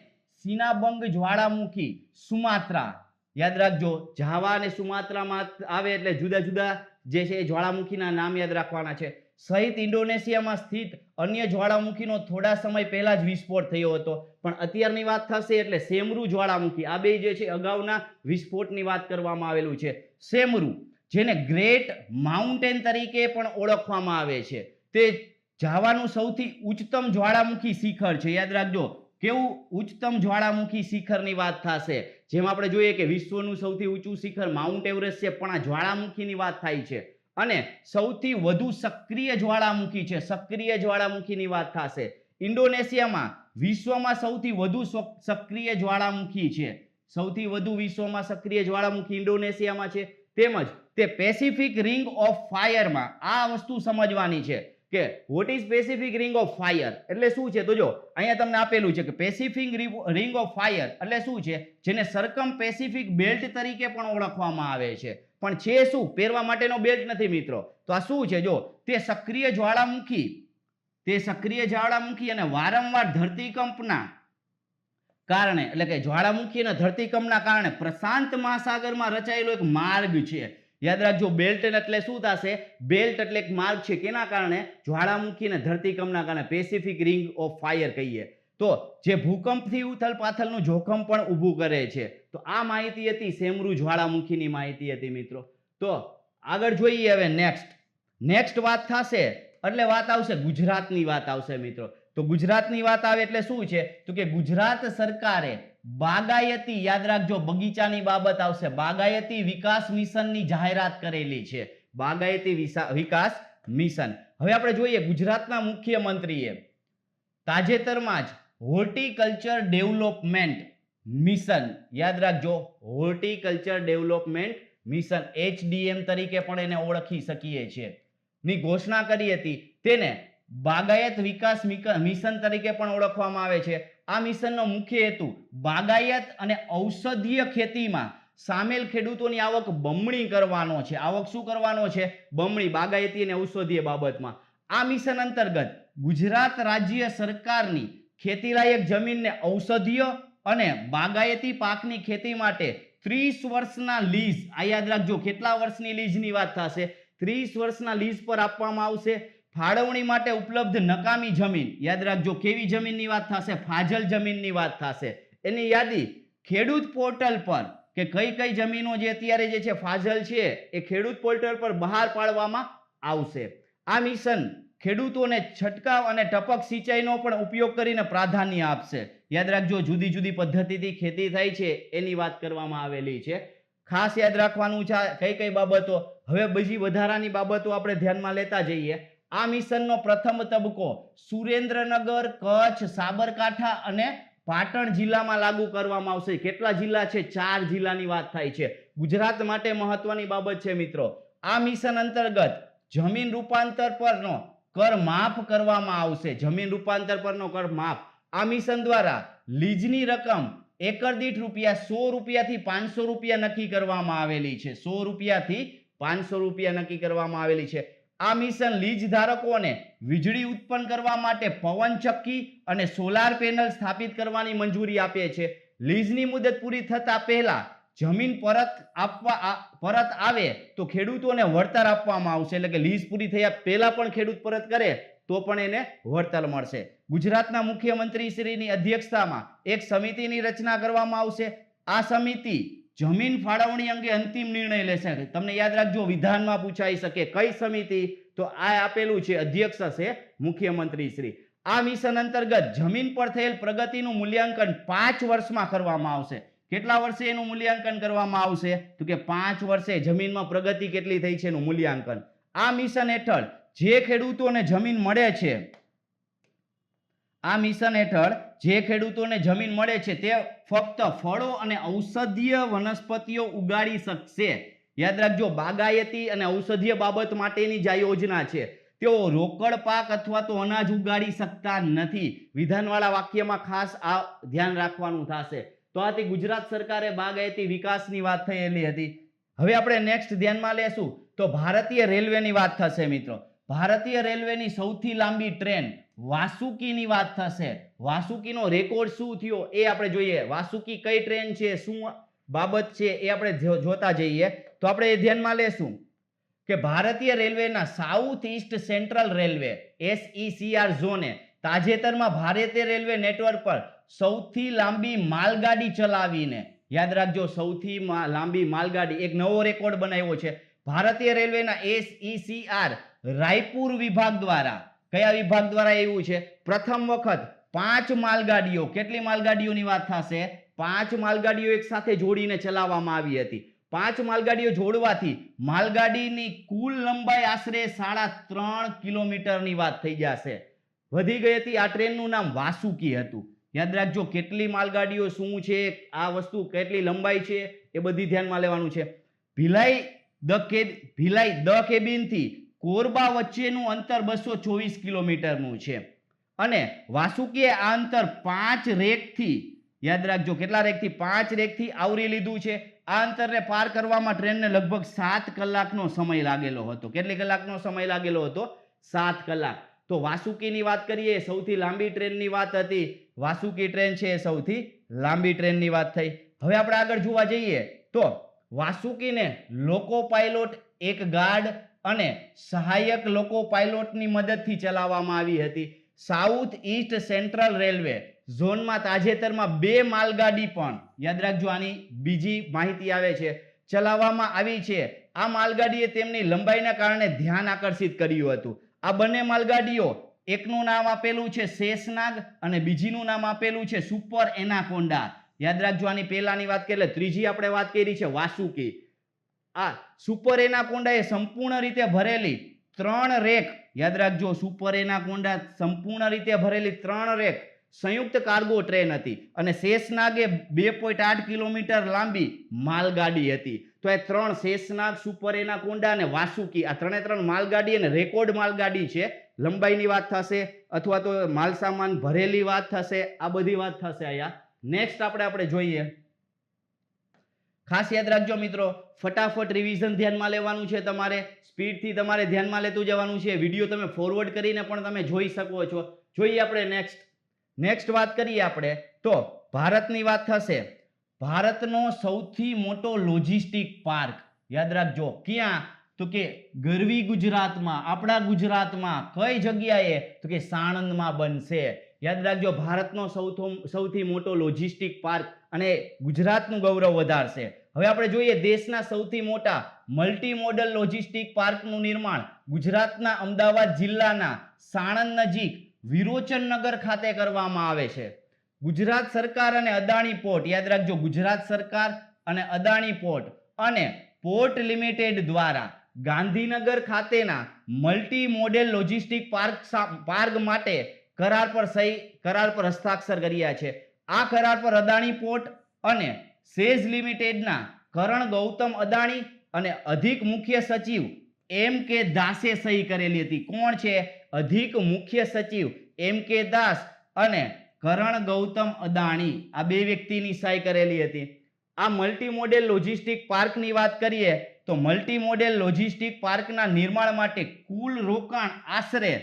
સિનાબંગ જ્વાળામુખી સુમાત્રા, યાદ રાખજો. જાવા અને સુમાત્રામાં આવે એટલે જુદા જુદા જે છે એ જ્વાળામુખીના નામ યાદ રાખવાના છે. સહિત ઇન્ડોનેશિયામાં સ્થિત અન્ય જ્વાળામુખીનો થોડા સમય પહેલા જ વિસ્ફોટ થયો હતો, પણ અત્યારની વાત થશે એટલે સેમરુ જ્વાળામુખી, આ બે જે છે અગાઉના વિસ્ફોટની વાત કરવામાં આવેલું છે. સેમરુ, જેને ગ્રેટ માઉન્ટેન તરીકે પણ ઓળખવામાં આવે છે, તે જાવાનું સૌથી ઉચ્ચતમ જ્વાળામુખી શિખર છે. યાદ રાખજો, કેવું ઉચ્ચતમ જ્વાળામુખી શિખરની વાત થશે. જેમ આપણે જોઈએ કે વિશ્વનું સૌથી ઊંચું શિખર માઉન્ટ એવરેસ્ટ છે, પણ આ જ્વાળામુખીની વાત થાય છે. અને સૌથી વધુ સક્રિય જ્વાળામુખી છે, સક્રિય જ્વાળામુખીની વાત થશે. ઇન્ડોનેશિયામાં વિશ્વમાં સૌથી વધુ સક્રિય જ્વાળામુખી છે, સૌથી વધુ વિશ્વમાં સક્રિય જ્વાળામુખી ઇન્ડોનેશિયામાં છે. તેમજ તે પેસિફિક રિંગ ઓફ ફાયરમાં, આ વસ્તુ સમજવાની છે કે what is Pacific ring of fire એટલે શું છે. તો જો અહીંયા તમને આપેલું છે કે પેસિફિક રિંગ ઓફ ફાયર એટલે શું છે, જેને સરકમ પેસિફિક બેલ્ટ તરીકે પણ ઓળખવામાં આવે છે. પણ છે શું, પહેરવા માટેનો બેલ્ટ નથી મિત્રો. તો આ શું છે, જો તે સક્રિય જ્વાળામુખી અને વારંવાર ધરતીકંપના કારણે, એટલે કે જ્વાળામુખી અને ધરતીકંપના કારણે પ્રશાંત મહાસાગરમાં રચાયેલો એક માર્ગ છે. યાદ રાખજો, બેલ્ટ એટલે શું થશે, બેલ્ટ એટલે એક માર્ગ છે. કેના કારણે? જ્વાળામુખી અને ધરતીકંપના કારણે, પેસિફિક રિંગ ઓફ ફાયર કહીએ તો, જે ભૂકંપથી ઉથલપાથલનું જોખમ પણ ઊભું કરે છે. તો આ માહિતી હતી સેમરુ જ્વાળામુખીની માહિતી હતી મિત્રો. તો આગળ જોઈએ હવે નેક્સ્ટ વાત થશે એટલે વાત આવશે ગુજરાતની વાત આવશે મિત્રો. તો ગુજરાતની વાત આવે એટલે શું છે, તો કે ગુજરાત સરકારે બાગાયતી, યાદ રાખજો, બગીચાની બાબત આવશે, બાગાયતી વિકાસ મિશનની જાહેરાત કરેલી છે. બાગાયતી વિકાસ મિશન. હવે આપણે જોઈએ ગુજરાતના મુખ્યમંત્રીએ તાજેતરમાં જ હોર્ટિકલ્ચર ડેવલપમેન્ટ મિશન, યાદ રાખજો, હોર્ટિકલ્ચર ડેવલપમેન્ટ મિશન HDM તરીકે પણ એને ઓળખી શકીએ છીએ, ની ઘોષણા કરી હતી. તેને બાગાયત વિકાસ મિશન તરીકે પણ ઓળખવામાં આવે છે. આ મિશનનો મુખ્ય હેતુ બાગાયત અને ઔષધીય ખેતીમાં સામેલ ખેડૂતોની આવક બમણી કરવાનો છે. આવક શું કરવાનો છે? બમણી, બાગાયતી અને ઔષધીય બાબતમાં. આ મિશન અંતર્ગત ગુજરાત રાજ્ય સરકારની ખેતીલાયક જમીનને ઔષધીય અને બાગાયતી પાકની ખેતી માટે 30 વર્ષના લીઝ, આ યાદ રાખજો કેટલા વર્ષની લીઝની વાત થશે, 30 વર્ષના લીઝ પર આપવામાં આવશે. ફાળવણી માટે ઉપલબ્ધ નકામી જમીન, યાદ રાખજો કેવી જમીનની વાત થશે? ફાજલ જમીનની વાત થશે. એની યાદી ખેડૂત પોર્ટલ પર કે કઈ કઈ જમીનો જે અત્યારે જે છે ફાજલ છે એ ખેડૂત પોર્ટલ પર બહાર પાડવામાં આવશે. આ મિશન ખેડૂતોને છંટકાવ અને ટપક સિંચાઈનો પણ ઉપયોગ કરીને પ્રાધાન્ય આપશે. યાદ રાખજો જુદી જુદી પદ્ધતિથી ખેતી થાય છે એની વાત કરવામાં આવેલી છે. ખાસ યાદ રાખવાનું છે કઈ કઈ બાબતો. હવે બીજી વધારાની બાબતો આપણે ધ્યાનમાં લેતા જઈએ. આ મિશનનો પ્રથમ તબક્કો સુરેન્દ્રનગર, કચ્છ, સાબરકાંઠા અને પાટણ જિલ્લામાં લાગુ કરવામાં આવશે. કેટલા જિલ્લા છે? 4 જિલ્લાની વાત થાય છે. ગુજરાત માટે મહત્વની બાબત છે મિત્રો. આ મિશન અંતર્ગત જમીન રૂપાંતર પરનો કર માફ કરવામાં આવશે. જમીન રૂપાંતર પરનો કર માફ. આ મિશન દ્વારા લીઝની રકમ એકર દીઠ ₹100 થી ₹500 નક્કી કરવામાં આવેલી છે. ₹100 થી ₹500 નક્કી કરવામાં આવેલી છે. આ મિશન લીઝ ધારકોને વીજળી ઉત્પન્ન કરવા માટે પવન ચક્કી અને સોલાર પેનલ સ્થાપિત કરવાની મંજૂરી આપે છે. લીઝની મુદત પૂરી થતા પહેલા જમીન પરત આવે તો ખેડૂતોને વળતર આપવામાં આવશે. એટલે કે લીઝ પૂરી થયા પહેલા પણ ખેડૂત પરત કરે તો પણ એને વળતર મળશે. ગુજરાતના મુખ્યમંત્રી શ્રીની અધ્યક્ષતામાં એક સમિતિની રચના કરવામાં આવશે. આ સમિતિ જમીન ફાળવણી અંગે અંતિમ નિર્ણય લેશે. તમને યાદ રાખજો વિધાનમાં પૂછાઈ શકે કઈ સમિતિ, તો આ આપેલું છે અધ્યક્ષ છે મુખ્યમંત્રી શ્રી. આ મિશન અંતર્ગત જમીન પર થયેલ પ્રગતિનું મૂલ્યાંકન 5 વર્ષમાં કરવામાં આવશે. કેટલા વર્ષે એનું મૂલ્યાંકન કરવામાં આવશે? તો કે 5 વર્ષે જમીનમાં પ્રગતિ કેટલી થઈ છે એનું મૂલ્યાંકન. આ મિશન હેઠળ જે ખેડૂતોને જમીન મળે છે, આ મિશન હેઠળ જે ખેડૂતોને જમીન મળે છે તે ફક્ત ફળો અને ઔષધીય વનસ્પતિઓ ઉગાડી શકશે. યાદ રાખજો બાગાયતી અને ઔષધીય બાબત માટેની જ આ યોજના છે. તેઓ રોકડ પાક અથવા તો અનાજ ઉગાડી શકતા નથી. વિધાનવાળા વાક્યમાં ખાસ આ ધ્યાન રાખવાનું થશે. તો આથી ગુજરાત સરકારે બાગાયતી વિકાસની વાત થયેલી હતી. હવે આપણે નેક્સ્ટ ધ્યાનમાં લેશું તો ભારતીય રેલવેની વાત થશે મિત્રો. ભારતીય રેલવેની સૌથી લાંબી ટ્રેન વાસુકીની વાત થશે. વાસુકીનો રેકોર્ડ શું થયો એ આપણે જોઈએ. વાસુકી કઈ ટ્રેન છે, શું બાબત છે એ આપણે જોતા જઈએ. તો આપણે એ ધ્યાનમાં લેશું કે ભારતીય રેલવેના south East central railway SECR ઝોને તાજેતરમાં ભારતીય રેલવે નેટવર્ક પર સૌથી લાંબી માલગાડી ચલાવીને, યાદ રાખજો સૌથી લાંબી માલગાડી, એક નવો રેકોર્ડ બનાવ્યો છે. ભારતીય રેલવેના SECR રાયપુર વિભાગ દ્વારા, કયા વિભાગ દ્વારા એવું છે? પ્રથમ વખત 5 માલગાડીઓ, કેટલી માલગાડીઓની વાત થશે? 5 માલગાડીઓ એક સાથે જોડીને ચલાવવામાં આવી હતી. 5 માલગાડીઓ જોડવાથી માલગાડીની કુલ લંબાઈ આશરે 3.5 કિલોમીટરની વાત થઈ જશે, વધી ગઈ હતી. આ ટ્રેનનું નામ વાસુકી હતું. યાદ રાખજો કેટલી માલગાડીઓ, શું છે આ વસ્તુ, કેટલી લંબાઈ છે એ બધી ધ્યાનમાં લેવાનું છે. ભિલાઈ દ કેબિન થી કોરબા વચ્ચેનું અંતર 224 કિલોમીટરનું છે અને વાસુકીએ આ અંતર 5 રેકથી, યાદ રાખજો કેટલા રેકથી? 5 રેકથી આવરી લીધું છે. આ અંતરને પાર કરવામાં ટ્રેનને લગભગ 7 કલાકનો સમય લાગેલો હતો. કેટલી કલાકનો સમય લાગેલો હતો? 7 કલાક. તો વાસુકીની વાત કરીએ, સૌથી લાંબી ટ્રેનની વાત હતી. વાસુકી ટ્રેન છે સૌથી લાંબી ટ્રેનની વાત થઈ. હવે આપણે આગળ જોવા જઈએ તો વાસુકીને લોકો પાયલોટ, એક ગાર્ડ અને સહાયક લોકો પાયલોટની મદદથી ચલાવવામાં આવી હતી. સાઉથ ઈસ્ટ સેન્ટ્રલ રેલવે ઝોનમાં તાજેતરમાં 2 માલગાડી પણ, યાદ રાખજો આની બીજી માહિતી આવે છે, ચલાવવામાં આવી છે. આ માલગાડીએ તેમની લંબાઈના કારણે ધ્યાન આકર્ષિત કર્યું હતું. આ બંને માલગાડીઓ, એકનું નામ આપેલું છે શેષનાગ અને બીજીનું નામ આપેલું છે સુપર એનાકોન્ડા. યાદ રાખજો આની પહેલાની વાત કરી, ત્રીજી આપણે વાત કરી છે વાસુકી. આ સુપર એનાકોન્ડા એ સંપૂર્ણ રીતે ભરેલી 3 રેક, યાદ રાખજો સુપર એનાકોન્ડા સંપૂર્ણ રીતે ભરેલી 3 રેક સંયુક્ત કાર્ગો ટ્રેન હતી અને શેષનાગ એ 2.8 કિલોમીટર લાંબી માલગાડી હતી. તો એ 3 શેષનાગ, સુપર એનાકોન્ડા અને વાસુકી, આ 3 માલગાડી અને રેકોર્ડ માલગાડી છે લંબાઈની વાત થશે અથવા તો માલસામાન ભરેલી વાત થશે, આ બધી વાત થશે અહીંયા. નેક્સ્ટ આપણે જોઈએ, ખાસ યાદ રાખજો મિત્રો, ફટાફટ રિવિઝન ધ્યાનમાં લેવાનું છે તમારે, સ્પીડથી તમારે ધ્યાનમાં લેતું જવાનું છે. વિડીયો તમે ફોરવર્ડ કરીને પણ તમે જોઈ શકો છો. જોઈએ આપણે નેક્સ્ટ વાત કરીએ આપણે તો ભારતની વાત થશે. ભારતનો સૌથી મોટો લોજિસ્ટિક પાર્ક યાદ રાખજો ક્યાં, તો કે ગરવી ગુજરાતમાં, આપણા ગુજરાતમાં કઈ જગ્યાએ, તો કે સાણંદમાં બનશે. યાદ રાખજો, ભારતનો સૌથી મોટો લોજિસ્ટિક પાર્ક અને ગુજરાતનું ગૌરવ વધારશે. હવે આપણે જોઈએ દેશના સૌથી મોટા મલ્ટી મોડલ લોજિસ્ટિક પાર્કનું નિર્માણ ગુજરાતના અમદાવાદ જિલ્લાના સાણંદ નજીક વિરોચનનગર ખાતે કરવામાં આવે છે. ગુજરાત સરકાર અને અદાણી પોર્ટ, યાદ રાખજો, ગુજરાત સરકાર અને અદાણી પોર્ટ અને પોર્ટ લિમિટેડ દ્વારા ગાંધીનગર ખાતેના મલ્ટી મોડેલ લોજિસ્ટિક પાર્ક માટે કરાર પર હસ્તાક્ષર કર્યા છે. આ કરાર પર અદાણી પોર્ટ અને સેઝ લિમિટેડના કરણ ગૌતમ અદાણી અને અધિક મુખ્ય સચિવ એમ કે દાસે સહી કરેલી હતી. કોણ છે? અધિક મુખ્ય સચિવ એમ કે દાસ અને કરણ ગૌતમ અદાણી, આ બે વ્યક્તિની સહી કરેલી હતી. આ મલ્ટી મોડેલ લોજિસ્ટિક પાર્કની વાત કરીએ તો મલ્ટી મોડેલ લોજિસ્ટિક પાર્કના નિર્માણ માટે કુલ રોકાણ આશરે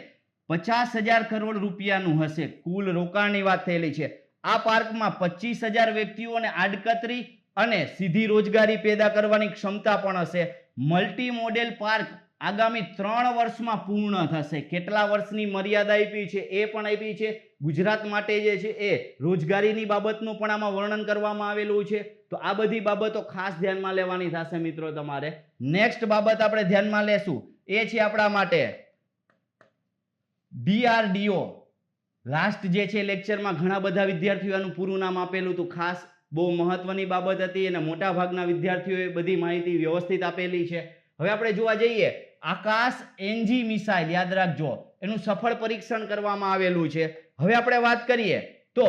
50,000 કરોડ રૂપિયાનું હશે. કુલ રોકાણની વાત થયેલી છે. આ પાર્કમાં 25,000 વ્યક્તિઓને આડકતરી અને સીધી રોજગારી પેદા કરવાની ક્ષમતા પણ હશે. મલ્ટી મોડેલ પાર્ક આગામી 3 વર્ષમાં પૂર્ણ થશે. કેટલા વર્ષની મર્યાદા આપી છે એ પણ આપી છે. ગુજરાત માટે જે છે એ રોજગારીની બાબતનું પણ આમાં વર્ણન કરવામાં આવેલું છે. તો આ બધી બાબતો ખાસ ધ્યાનમાં લેવાની થશે મિત્રો તમારે. નેક્સ્ટ બાબત આપણે ધ્યાનમાં લેશું એ છે આપણા માટે DRDO. લાસ્ટ જે છે લેક્ચરમાં ઘણા બધા વિદ્યાર્થીઓનું પૂરું નામ આપેલું હતું. ખાસ બહુ મહત્વની બાબત હતી અને મોટા ભાગના વિદ્યાર્થીઓએ બધી માહિતી વ્યવસ્થિત આપેલી છે. હવે આપણે જોવા જઈએ, આકાશ NG મિસાઇલ યાદ રાખજો, એનું સફળ પરીક્ષણ કરવામાં આવેલું છે. હવે આપણે વાત કરીએ તો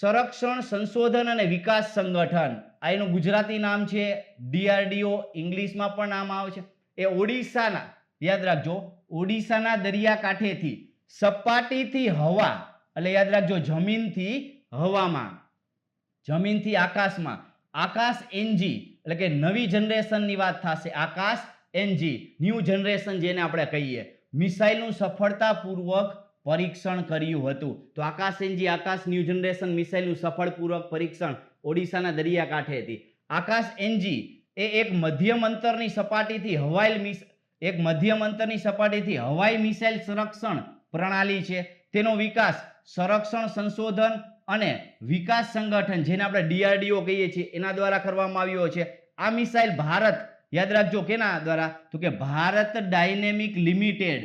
સંરક્ષણ સંશોધન અને વિકાસ સંગઠન, આ એનું ગુજરાતી નામ છે DRDO, ઇંગ્લિશમાં પણ નામ આવે છે. એ ઓડિશાના, યાદ રાખજો, ઓડિશાના દરિયાકાંઠેથી સપાટીથી હવા, એટલે યાદ રાખજો જમીનથી હવામાં, જમીનથી આકાશમાં, આકાશ NG એટલે કે નવી જનરેશનની વાત થશે. આકાશ NG ન્યૂ જનરેશન જેને આપણે કહીએ, મિસાઇલનું સફળતાપૂર્વક પરીક્ષણ કર્યું હતું. તો આકાશ NG, આકાશ ન્યૂ જનરેશન મિસાઇલનું સફળપૂર્વક પરીક્ષણ ઓડિશાના દરિયાકાંઠેથી. આકાશ NG એ એક મધ્યમ અંતરની સપાટીથી હવાઈ મિસાઇલ સંરક્ષણ પ્રણાલી છે. તેનો વિકાસ સંરક્ષણ સંશોધન અને વિકાસ સંગઠન જેને આપણે DRDO કહીએ છીએ એના દ્વારા કરવામાં આવ્યો છે. આ મિસાઇલ ભારત, યાદ રાખજો કેના દ્વારા, તો કે ભારત ડાયનેમિક લિમિટેડ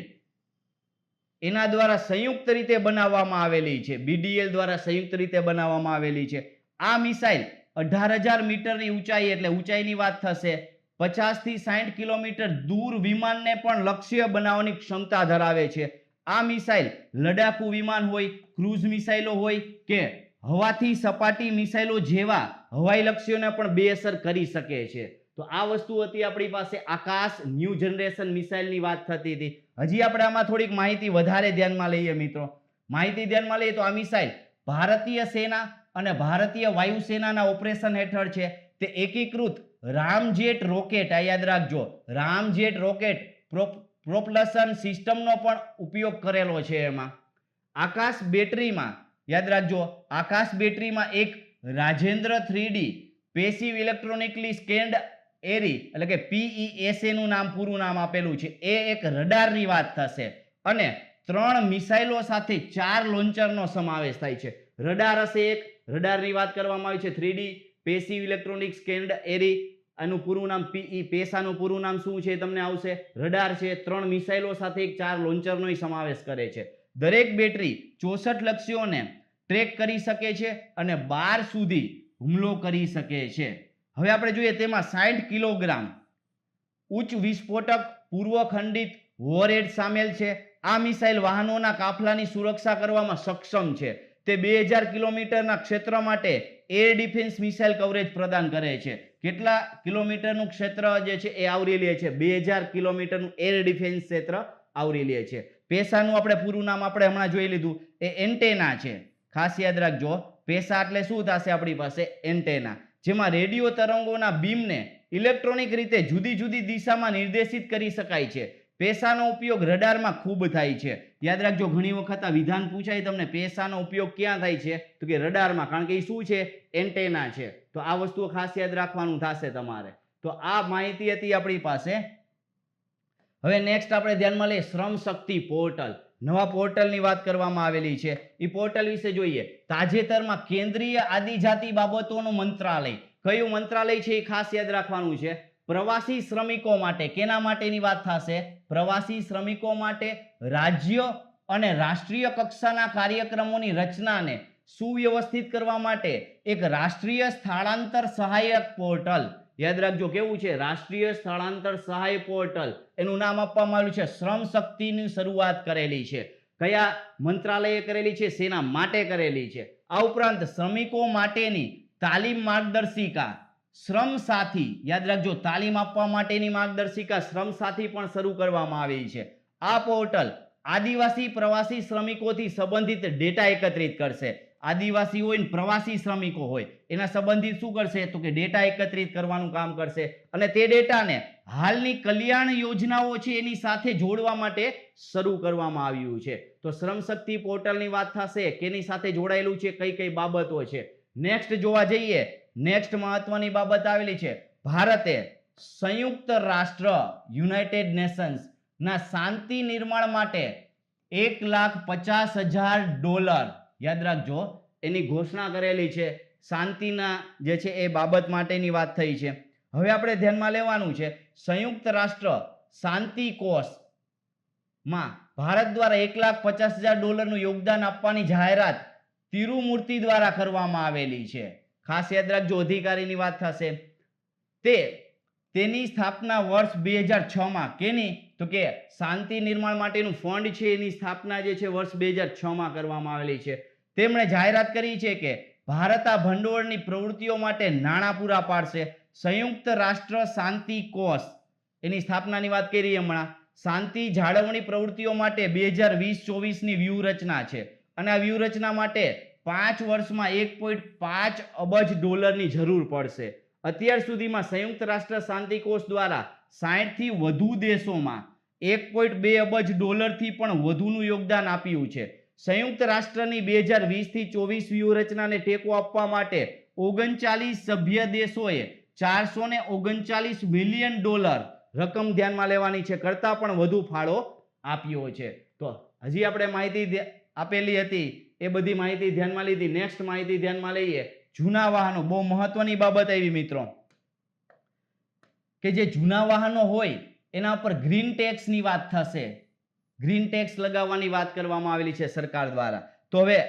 એના દ્વારા સંયુક્ત રીતે બનાવવામાં આવેલી છે. BDL દ્વારા સંયુક્ત રીતે બનાવવામાં આવેલી છે. આ મિસાઇલ 18,000 મીટરની ઊંચાઈ, એટલે ઊંચાઈની વાત થશે, 50 થી 60 કિલોમીટર દૂર વિમાનને પણ લક્ષ્ય બનાવવાની ક્ષમતા ધરાવે છે. આ મિસાઇલ લડાકુ વિમાન હોય, ક્રૂઝ મિસાઇલો હોય કે હવાથી સપાટી મિસાઇલો જેવા હવાઈ લક્ષ્યોને પણ બેઅસર કરી શકે છે. તો આ વસ્તુ હતી આપણી પાસે આકાશ ન્યૂ જનરેશન મિસાઇલની વાત થતી હતી. હજી આપણે આમાં થોડીક માહિતી વધારે ધ્યાનમાં લઈએ મિત્રો. માહિતી ધ્યાનમાં લઈએ તો આ મિસાઇલ ભારતીય સેના અને ભારતીય વાયુસેનાના ઓપરેશન હેઠળ છે. તે એકીકૃત રામજેટ રોકેટ, આ યાદ રાખજો, રામજેટ રોકેટ પ્રોપલ્શન સિસ્ટમનો પણ ઉપયોગ કરેલો છે. એમાં આકાશ બેટરીમાં, યાદ રાખજો, આકાશ બેટરીમાં એક Rajendra 3D passive electronically scanned એરી એટલે કે PESA નું નામ, પૂરું નામ આપેલું છે. એ એક રડારની વાત થશે અને 3 મિસાઇલો સાથે 4 લોન્ચરનો સમાવેશ થાય છે. રડાર હશે એક, રડારની વાત કરવામાં આવી છે 3D પેસિવ ઇલેક્ટ્રોનિક સ્કેન્ડ એરી, આનું પૂરું નામ પેસાનું પૂરું નામ શું છે તમને આવશે, રડાર છે. 3 મિસાઇલો સાથે 4 લોન્ચરનો સમાવેશ કરે છે. દરેક બેટરી 64 લક્ષ્યોને ટ્રેક કરી શકે છે અને 12 સુધી હુમલો કરી શકે છે. હવે આપણે જોઈએ તેમાં 60 કિલોગ્રામ ઉચ્ચ વિસ્ફોટક પૂર્વ ખંડિત વોરહેડ સામેલ છે. આ મિસાઇલ વાહનોના કાફલાની સુરક્ષા કરવામાં સક્ષમ છે. તે 2000 કિલોમીટરના ક્ષેત્ર માટે એર ડિફેન્સ મિસાઇલ કવરેજ પ્રદાન કરે છે. કેટલા કિલોમીટરનું ક્ષેત્ર જે છે એ આવરી લે છે? 2000 કિલોમીટરનું એર ડિફેન્સ ક્ષેત્ર આવરી લે છે. પેસાનું આપણે પૂરું નામ આપણે હમણાં જોઈ લીધું, એ એન્ટેના છે. ખાસ યાદ રાખજો, પેસા એટલે શું થશે આપણી પાસે? એન્ટેના, જેમાં રેડિયો તરંગોના બીમને ઇલેક્ટ્રોનિક રીતે જુદી જુદી દિશામાં નિર્દેશિત કરી શકાય છે. પેસાનો ઉપયોગ રડારમાં ખૂબ થાય છે. યાદ રાખજો, ઘણી વખત આ વિધાન પૂછાય તમને, પેસાનો ઉપયોગ ક્યાં થાય છે? તો કે રડારમાં, કારણ કે એ શું છે? એન્ટેના છે. તો આ વસ્તુઓ ખાસ યાદ રાખવાનું થશે તમારે. તો આ માહિતી હતી આપણી પાસે. હવે નેક્સ્ટ આપણે ધ્યાનમાં લઈએ શ્રમ શક્તિ પોર્ટલ. નવા પોર્ટલની વાત કરવામાં આવેલી છે. એ પોર્ટલ વિશે જોઈએ. તાજેતરમાં કેન્દ્રીય આદિજાતિ બાબતોનું મંત્રાલય, કયું મંત્રાલય છે એ ખાસ યાદ રાખવાનું છે. પ્રવાસી શ્રમિકો માટે, કેના માટેની વાત થશે? પ્રવાસી શ્રમિકો માટે રાજ્ય અને રાષ્ટ્રીય કક્ષાના કાર્યક્રમોની રચનાને સુવ્યવસ્થિત કરવા માટે એક રાષ્ટ્રીય સ્થળાંતર સહાયક પોર્ટલ. યાદ રાખજો, કેવું છે? રાષ્ટ્રીય સ્થળાંતર સહાય પોર્ટલ. એનું નામ આપવામાં આવ્યું છે. શ્રમ શક્તિની શરૂઆત કરેલી છે. કયા મંત્રાલયે કરેલી છે? શેના માટે કરેલી છે? આ ઉપરાંત શ્રમિકો માટેની તાલીમ માર્ગદર્શિકા શ્રમ સાથી, યાદ રાખજો, તાલીમ આપવા માટેની માર્ગદર્શિકા શ્રમ સાથી પણ શરૂ કરવામાં આવી છે. આ પોર્ટલ આદિવાસી પ્રવાસી શ્રમિકોથી સંબંધિત ડેટા એકત્રિત કરશે. આદિવાસી હોય ને પ્રવાસી શ્રમિકો હોય, એના સંબંધિત શું કરશે? તો કે ડેટા એકત્રિત કરવાનું કામ કરશે. અને તે ડેટાને હાલની કલ્યાણ યોજનાઓ છે એની સાથે જોડવા માટે શરૂ કરવામાં આવ્યું છે. તો શ્રમ શક્તિ પોર્ટલની વાત થશે, કેની સાથે જોડાયેલું છે, કઈ કઈ બાબતો છે. નેક્સ્ટ જોવા જઈએ, નેક્સ્ટ મહત્વની બાબત આવેલી છે. ભારતે સંયુક્ત રાષ્ટ્ર યુનાઇટેડ નેશન્સ ના શાંતિ નિર્માણ માટે $1,50,000, યાદ રાખજો, એની ઘોષણા કરેલી છે. શાંતિના જે છે એ બાબત માટેની વાત થઈ છે. હવે આપણે ધ્યાનમાં લેવાનું છે, સંયુક્ત રાષ્ટ્ર શાંતિ કોષ માં ભારત દ્વારા $1,50,000 નું યોગદાન આપવાની જાહેરાત તિરુમૂર્તિ દ્વારા કરવામાં આવેલી છે. ખાસ યાદ રાખજો, અધિકારીની વાત થશે. તેની સ્થાપના વર્ષ 2006 કેની? તો કે શાંતિ નિર્માણ માટેનું ફંડ છે એની સ્થાપના જે છે વર્ષ 2006 કરવામાં આવેલી છે. તેમણે જાહેરાત કરી છે કે ભારત આ ભંડોળની પ્રવૃત્તિઓ માટે નાણાં પૂરા પાડશે. સંયુક્ત રાષ્ટ્ર શાંતિ કોષ એની સ્થાપનાની વાત કરી હમણાં. શાંતિ જાળવણી પ્રવૃત્તિઓ માટે 2020-24 ની વ્યૂહરચના છે. અને આ વ્યૂહરચના માટે 5 વર્ષમાં $1.5 અબજ ની જરૂર પડશે. અત્યાર સુધીમાં સંયુક્ત રાષ્ટ્ર શાંતિ કોષ દ્વારા 60 થી વધુ દેશોમાં $1.2 અબજ થી પણ વધુનું યોગદાન આપ્યું છે. સંયુક્ત રાષ્ટ્રની 2020-24 વ્યૂહરચનાને ટેકો આપવા માટે 39 સભ્ય દેશોએ $439 મિલિયન રકમ ધ્યાનમાં લેવાની છે, કરતા પણ વધુ ફાળો આપ્યો છે. તો હજી આપણે માહિતી આપેલી હતી એ બધી માહિતી ધ્યાનમાં લીધી. નેક્સ્ટ માહિતી ધ્યાનમાં લઈએ. જૂના વાહનો, બહુ મહત્વની બાબત આવી મિત્રો, કે જે જૂના વાહનો હોય એના પર ગ્રીન ટેક્સ ની વાત થશે. ગ્રીન ટેક્સ લગાવવાની વાત કરવામાં આવેલી છે સરકાર દ્વારા. તો હવે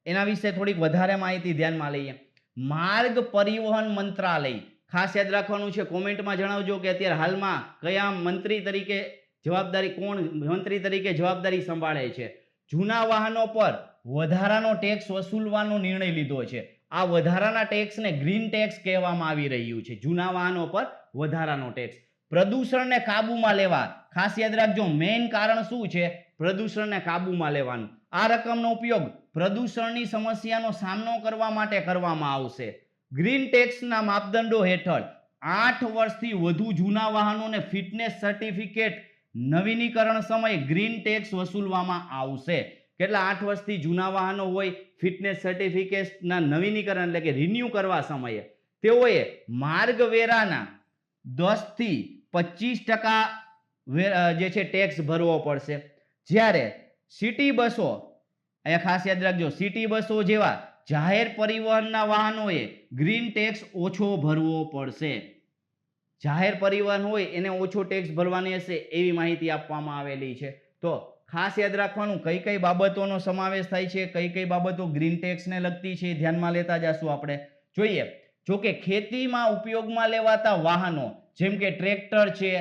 એના વિશે થોડીક વધારે માહિતી ધ્યાનમાં લઈએ. માર્ગ પરિવહન મંત્રાલય, ખાસ યાદ રાખવાનું છે. કોમેન્ટમાં જણાવજો કે અત્યારે હાલમાં કયા મંત્રી તરીકે જવાબદારી, કોણ મંત્રી તરીકે જવાબદારી સંભાળે છે. જૂના વાહનો પર વધારાનો ટેક્સ વસૂલવાનો નિર્ણય લીધો છે. આ વધારાના ટેક્સને ગ્રીન ટેક્સ કહેવામાં આવી રહ્યું છે. જૂના વાહનો પર વધારાનો ટેક્સ. પ્રદૂષણને કાબૂમાં લેવા, ખાસ યાદ રાખજો, મેઇન કારણ શું છે? પ્રદૂષણને કાબૂમાં લેવાનું. આ રકમનો ઉપયોગ પ્રદૂષણની સમસ્યાનો સામનો કરવા માટે કરવામાં આવશે. ગ્રીન ટેક્સના માપદંડો હેઠળ 8 વર્ષથી વધુ જૂના વાહનોને ફિટનેસ સર્ટિફિકેટ નવીનીકરણ સમયે ગ્રીન ટેક્સ વસૂલવામાં આવશે. કેટલા? 8 વર્ષથી જૂના વાહનો હોય, ફિટનેસ સર્ટિફિકેટના નવીનીકરણ એટલે કે રિન્યુ કરવા સમયે તેઓએ માર્ગ વેરાના 10 થી 25% જે છે ટેક્સ ભરવો પડશે. જ્યારે સિટી બસો, અહીંયા ખાસ યાદ રાખજો, સિટી બસો જેવા જાહેર પરિવહનના વાહનોએ ગ્રીન ટેક્સ ઓછો ભરવો પડશે. જાહેર પરિવહન હોય એને ઓછો ટેક્સ ભરવાની હશે એવી માહિતી આપવામાં આવેલી છે. તો ખાસ યાદ રાખવાનું કઈ કઈ બાબતોનો સમાવેશ થાય છે, કઈ કઈ બાબતો ગ્રીન ટેક્સને લગતી છે, ધ્યાનમાં લેતા જશું આપણે. જોઈએ, જો કે ખેતીમાં ઉપયોગમાં લેવાતા વાહનો જેમ કે ટ્રેક્ટર છે,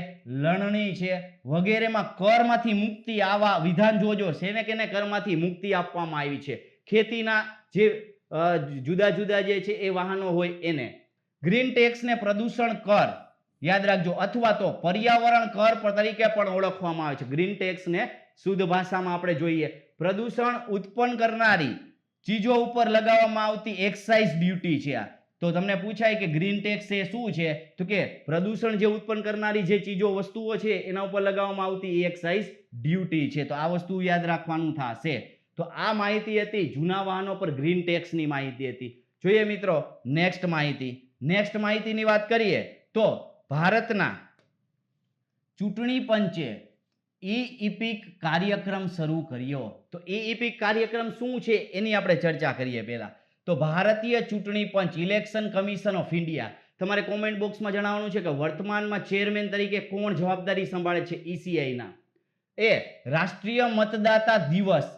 લણણી છે વગેરેમાં કરમાંથી મુક્તિ, આવા વિધાન જોજો, શેને કેને કરમાંથી મુક્તિ આપવામાં આવી છે. ખેતીના જે જુદા જુદા જે છે એ વાહનો હોય એને. ગ્રીન ટેક્સને પ્રદૂષણ કર, યાદ રાખજો, અથવા તો પર્યાવરણ કર તરીકે પણ ઓળખવામાં આવે છે. ગ્રીન ટેક્સને શુદ્ધ ભાષામાં આપણે જોઈએ, પ્રદૂષણ ઉત્પન્ન કરનારી ચીજો ઉપર લગાવવામાં આવતી એક્સાઇઝ ડ્યુટી છે આ. તો તમને પૂછાય કે ગ્રીન ટેક્સ એ શું છે, તો કે પ્રદૂષણ જે ઉત્પન્ન કરનારી જે ચીજો વસ્તુઓ છે એના ઉપર લગાવવામાં આવતી એક્સાઇઝ ડ્યુટી છે. તો આ વસ્તુ યાદ રાખવાનું થશે. તો આ માહિતી હતી જૂના વાહનો પર ગ્રીન ટેક્સની માહિતી હતી. જોઈએ મિત્રો નેક્સ્ટ માહિતીની વાત કરીએ તો ભારતના ચૂંટણી પંચે ઈ-ઇપિક કાર્યક્રમ શરૂ કર્યો. તો ઈ-ઇપિક કાર્યક્રમ શું છે એની આપણે ચર્ચા કરીએ. પહેલા તો ભારતીય ચૂંટણી પંચ ઇલેક્શન કમિશન ઓફ ઇન્ડિયા, તમારે કોમેન્ટ બોક્સમાં જણાવવાનું છે કે વર્તમાનમાં ચેરમેન તરીકે કોણ જવાબદારી સંભાળે છે ECI ના. એ રાષ્ટ્રીય મતદાતા દિવસ,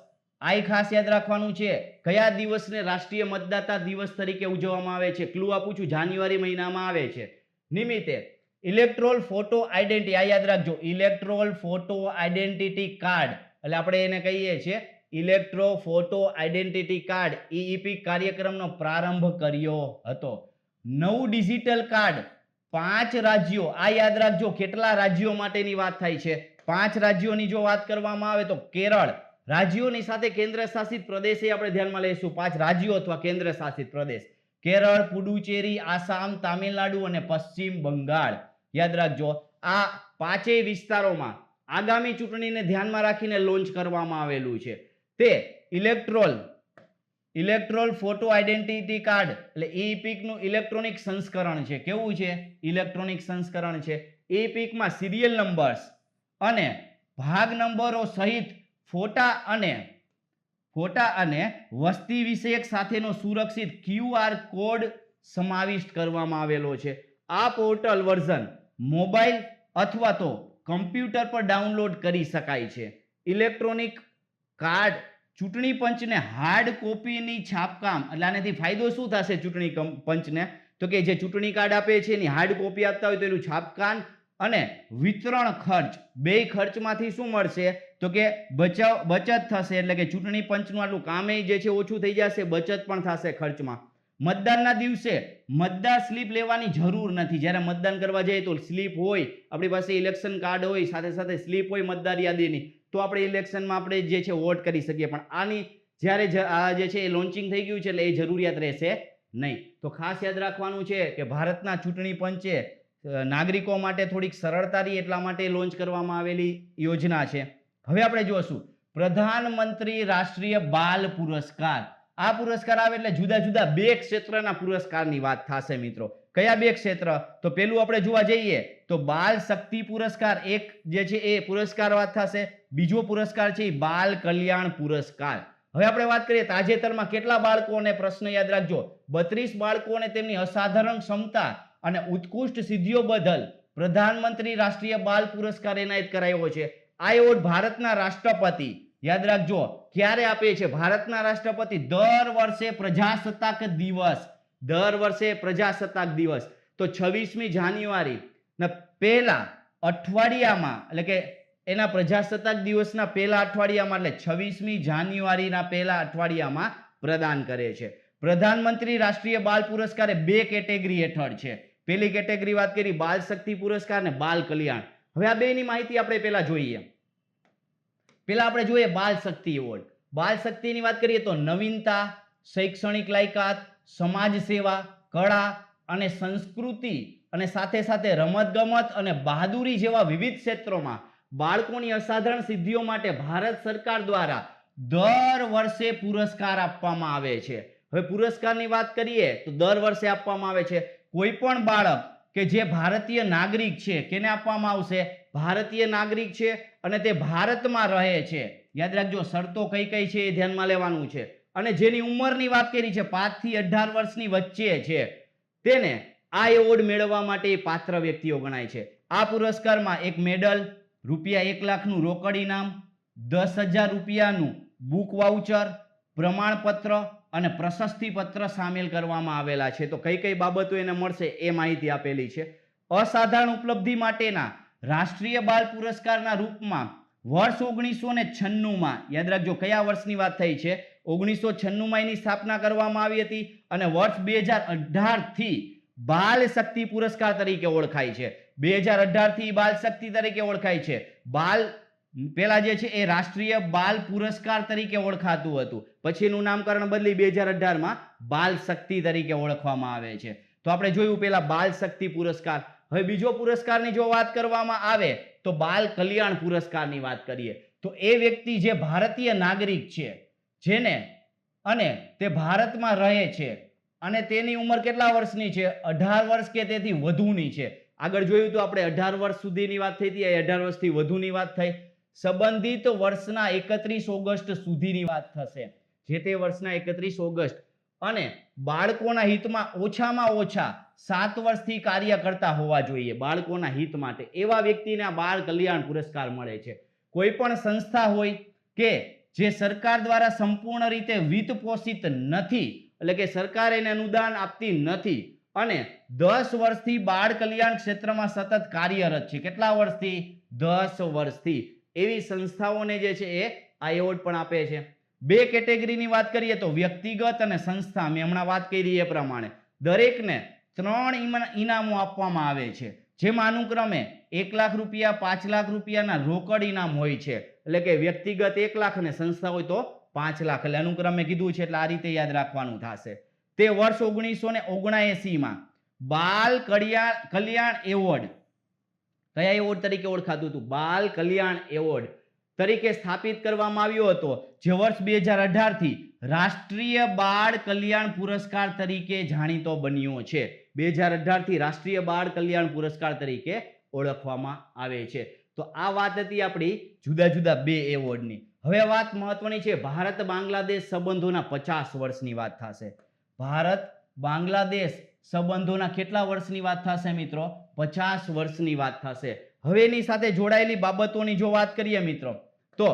આ ખાસ યાદ રાખવાનું છે. કયા દિવસને રાષ્ટ્રીય મતદાતા દિવસ તરીકે ઉજવવામાં આવે છે? ક્લુ આપું છું, જાન્યુઆરી મહિનામાં આવે છે. નિમિત્તે ઇલેક્ટ્રોલ ફોટો આઈડેન્ટિટી, આ યાદ રાખજો, ઇલેક્ટ્રોલ ફોટો આઈડેન્ટિટી કાર્ડ, એટલે આપણે એને કહીએ છીએ ઇલેક્ટ્રો ફોટો આઈડેન્ટિટી કાર્ડ, ઈ-ઇપિક કાર્યક્રમનો પ્રારંભ કર્યો હતો. નવું ડિજિટલ કાર્ડ 5 રાજ્યો, આ યાદ રાખજો કેટલા રાજ્યો માટેની વાત થાય છે. 5 રાજ્યોની જો વાત કરવામાં આવે તો કેરળ, રાજ્યોની સાથે કેન્દ્ર શાસિત પ્રદેશ એ આપણે ધ્યાનમાં લઈશું. 5 રાજ્યો અથવા કેન્દ્ર શાસિત પ્રદેશ: કેરળ, પુડુચેરી, આસામ, તામિલનાડુ અને પશ્ચિમ બંગાળ. યાદ રાખજો આ 5 વિસ્તારોમાં આગામી ચૂંટણીને ધ્યાનમાં રાખીને લોન્ચ કરવામાં આવેલું છે. તે ઇલેક્ટ્રોલ ફોટો આઈડેન્ટિટી કાર્ડ એટલે ઈ-ઇપિક નું ઇલેક્ટ્રોનિક સંસ્કરણ છે. કેવું છે? ઇલેક્ટ્રોનિક સંસ્કરણ છે. ઈ-ઇપિકમાં સિરિયલ નંબર્સ અને ભાગ નંબરો સહિત ફોટા અને વસ્તી વિષયક સાથેનો સુરક્ષિત QR કોડ સમાવિષ્ટ કરવામાં આવેલો છે. આ પોર્ટલ વર્ઝન મોબાઈલ અથવા તો કમ્પ્યુટર પર ડાઉનલોડ કરી શકાય છે. ઇલેક્ટ્રોનિક કાર્ડ ચૂંટણી પંચને હાર્ડ કોપીની છાપકામ, એટલે આનાથી ફાયદો શું થશે ચૂંટણી પંચને? તો કે જે ચૂંટણી કાર્ડ આપે છે એની હાર્ડ કોપી આપતા હોય તો એનું છાપકામ અને વિતરણ ખર્ચ, બે ખર્ચમાંથી શું મળશે? તો કે બચત થશે. એટલે કે ચૂંટણી પંચનું આટલું કામે જે છે ઓછું થઈ જશે, બચત પણ થશે ખર્ચમાં. મતદાનના દિવસે મતદાર સ્લીપ લેવાની જરૂર નથી. જ્યારે મતદાન કરવા જઈએ તો સ્લીપ હોય, આપણી પાસે ઇલેક્શન કાર્ડ હોય, સાથે સાથે સ્લીપ હોય મતદાર યાદીની, તો આપણે ઇલેક્શનમાં આપણે જે છે વોટ કરી શકીએ. પણ આની જ્યારે આ જે છે એ લોન્ચિંગ થઈ ગયું છે એટલે એ જરૂરિયાત રહેશે નહીં. તો ખાસ યાદ રાખવાનું છે કે ભારતના ચૂંટણી પંચે નાગરિકો માટે થોડીક સરળતા રહી એટલા માટે લોન્ચ કરવામાં આવેલી યોજના છે. હવે આપણે જોશું પ્રધાનમંત્રી રાષ્ટ્રીય બાલ પુરસ્કાર. આ પુરસ્કાર આવે એટલે જુદા જુદા 2 ક્ષેત્રના પુરસ્કારની વાત થશે મિત્રો. કયા 2 ક્ષેત્ર? તો પેલું આપણે જોવા જઈએ તો બાલ શક્તિ પુરસ્કાર, એક જે છે એ પુરસ્કાર વાત થશે. બીજો પુરસ્કાર છે એ બાલ કલ્યાણ પુરસ્કાર. હવે આપણે વાત કરીએ તાજેતરમાં કેટલા બાળકોને, પ્રશ્ન યાદ રાખજો, 32 બાળકોને તેમની અસાધારણ ક્ષમતા અને ઉત્કૃષ્ટ સિદ્ધિઓ બદલ પ્રધાનમંત્રી રાષ્ટ્રીય બાલ પુરસ્કાર એનાયત કરાયો છે. આ એવોર્ડ ભારતના રાષ્ટ્રપતિ, યાદ રાખજો ક્યારે આપે છે? ભારતના રાષ્ટ્રપતિ દર વર્ષે પ્રજાસત્તાક દિવસ, તો 26મી જાન્યુઆરી ના પહેલા અઠવાડિયામાં, એટલે કે એના પ્રજાસત્તાક દિવસના પહેલા અઠવાડિયામાં, એટલે 26મી જાન્યુઆરીના પહેલા અઠવાડિયામાં પ્રદાન કરે છે. પ્રધાનમંત્રી રાષ્ટ્રીય બાલ પુરસ્કાર 2 કેટેગરી હેઠળ છે. પહેલી કેટેગરી વાત કરી બાલ શક્તિ પુરસ્કાર ને બાલ કલ્યાણ. હવે આ બેની માહિતી આપણે પહેલા જોઈએ. પહેલા આપણે જોઈએ બાલ શક્તિ એવોર્ડ. બાલ શક્તિની વાત કરીએ તો નવીનતા, શૈક્ષણિક લાયકાત, સમાજ સેવા, કળા અને સંસ્કૃતિ અને સાથે સાથે રમતગમત અને બહાદુરી જેવા વિવિધ ક્ષેત્રોમાં બાળકોની અસાધારણ સિદ્ધિઓ માટે ભારત સરકાર દ્વારા દર વર્ષે પુરસ્કાર આપવામાં આવે છે. હવે પુરસ્કારની વાત કરીએ તો દર વર્ષે આપવામાં આવે છે. કોઈ પણ બાળક કે જે ભારતીય નાગરિક છે, કેને આપવામાં આવશે? ભારતીય નાગરિક છે અને તે ભારતમાં રહે છે. યાદ રાખજો શરતો કઈ કઈ છે એ ધ્યાનમાં લેવાનું છે. અને જેની ઉંમરની વાત કરી છે 5 થી 18 વર્ષની વચ્ચે છે, તેને આ એવોર્ડ મેળવવા માટે પાત્ર વ્યક્તિઓ ગણાય છે. આ પુરસ્કારમાં એક મેડલ, ₹1 લાખનું રોકડ ઇનામ, 10,000 રૂપિયાનું બુક વાઉચર, પ્રમાણપત્ર અને પ્રશસ્તિ પત્ર સામેલ કરવામાં આવેલા છે. તો કઈ કઈ બાબતો એને મળશે એ માહિતી આપેલી છે. અસાધારણ ઉપલબ્ધિ માટેના રાષ્ટ્રીય બાલ પુરસ્કારના રૂપમાં વર્ષ 1996માં, યાદ રાખજો કયા વર્ષની વાત થઈ છે? 1996માં એની સ્થાપના કરવામાં આવી હતી અને વર્ષ 2018 થી બાલ શક્તિ પુરસ્કાર તરીકે ઓળખાય છે. 2018 થી બાલ શક્તિ તરીકે ઓળખાય છે. બાલ પેલા જે છે એ રાષ્ટ્રીય બાલ પુરસ્કાર તરીકે ઓળખાતું હતું, પછીનું નામકરણ બદલી 2018માં બાલ શક્તિ તરીકે ઓળખવામાં આવે છે. તો આપણે જોયું પેલા બાલ શક્તિ પુરસ્કાર. હવે બીજો પુરસ્કારની જો વાત કરવામાં આવે તો બાલ કલ્યાણ પુરસ્કારની વાત કરીએ. તો એ વ્યક્તિ જે ભારતીય નાગરિક છે, જેને અને તે ભારતમાં રહે છે અને તેની ઉંમર કેટલા વર્ષની છે? 18 વર્ષ કે તેથી વધુની છે. આગળ જોયું તો આપણે 18 વર્ષ સુધીની વાત થઈ હતી, 18 વર્ષથી વધુની વાત થઈ. સંબંધિત વર્ષના 31 ઓગસ્ટ સુધીની વાત થશે, જે તે વર્ષના 31 ઓગસ્ટ. અને બાળકોના હિતમાં ઓછામાં ઓછા 7 વર્ષથી કાર્ય કરતા હોવા જોઈએ. બાળકોના હિત માટે એવા વ્યક્તિને આ બાળ કલ્યાણ પુરસ્કાર મળે છે. કોઈ પણ સંસ્થા હોય કે જે સરકાર દ્વારા સંપૂર્ણ રીતે વિત્ત પોષિત નથી, એટલે કે સરકાર એને અનુદાન આપતી નથી અને 10 વર્ષથી બાળ કલ્યાણ ક્ષેત્રમાં સતત કાર્યરત છે. કેટલા વર્ષથી? 10 વર્ષથી. એવી સંસ્થાઓને જે છે એ આ એવોર્ડ પણ આપે છે. બે કેટેગરીની વાત કરીએ તો વ્યક્તિગત અને સંસ્થા. મેં હમણાં વાત કરી એ પ્રમાણે દરેકને 3 ઇનામો આપવામાં આવે છે, જેમાં અનુક્રમે 1 લાખ રૂપિયા, 5 લાખ રૂપિયાના રોકડ ઇનામ હોય છે. એટલે કે વ્યક્તિગત 1 લાખ અને સંસ્થા હોય તો 5 લાખ. એટલે અનુક્રમે કીધું છે, એટલે આ રીતે યાદ રાખવાનું થશે. તે વર્ષ 1979માં બાલ કલ્યાણ એવોર્ડ, કયા એવોર્ડ તરીકે ઓળખાતું હતું? બાલ કલ્યાણ એવોર્ડ તરીકે સ્થાપિત કરવામાં આવ્યો હતો, જે વર્ષ 2018 થી રાષ્ટ્રીય બાળ કલ્યાણ પુરસ્કાર તરીકે જાણીતો બન્યો છે. 2018 થી રાષ્ટ્રીય બાળ કલ્યાણ પુરસ્કાર તરીકે ઓળખવામાં આવે છે. તો આ વાત હતી આપણી જુદા જુદા બે એવોર્ડની. હવે વાત મહત્વની છે, ભારત બાંગ્લાદેશ સંબંધોના 50 વર્ષની વાત થશે. ભારત બાંગ્લાદેશ સંબંધોના કેટલા વર્ષની વાત થશે મિત્રો? 50 વર્ષની વાત થશે. હવે એની સાથે જોડાયેલી બાબતોની જો વાત કરીએ મિત્રો, તો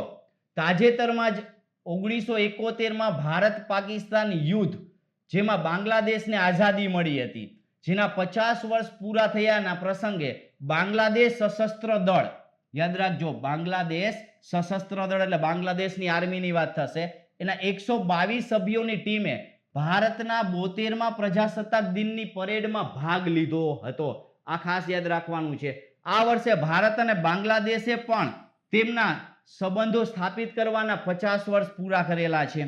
તાજેતરમાં જ 1971માં ભારત પાકિસ્તાન યુદ્ધ, જેમાં બાંગ્લાદેશને આઝાદી મળી હતી, જેના 50 વર્ષ પૂરા થયાના પ્રસંગે બાંગ્લાદેશ સશસ્ત્ર દળ, યાદ રાખજો, બાંગ્લાદેશ સશસ્ત્ર દળ એટલે બાંગ્લાદેશની આર્મીની વાત થશે, એના 122 સભ્યોની ટીમે ભારતના 72માં પ્રજાસત્તાક દિનની પરેડમાં ભાગ લીધો હતો. આ ખાસ યાદ રાખવાનું છે. આ વર્ષે ભારત અને બાંગ્લાદેશે પણ તેમના સંબંધો સ્થાપિત કરવાના 50 વર્ષ પૂરા કરેલા છે.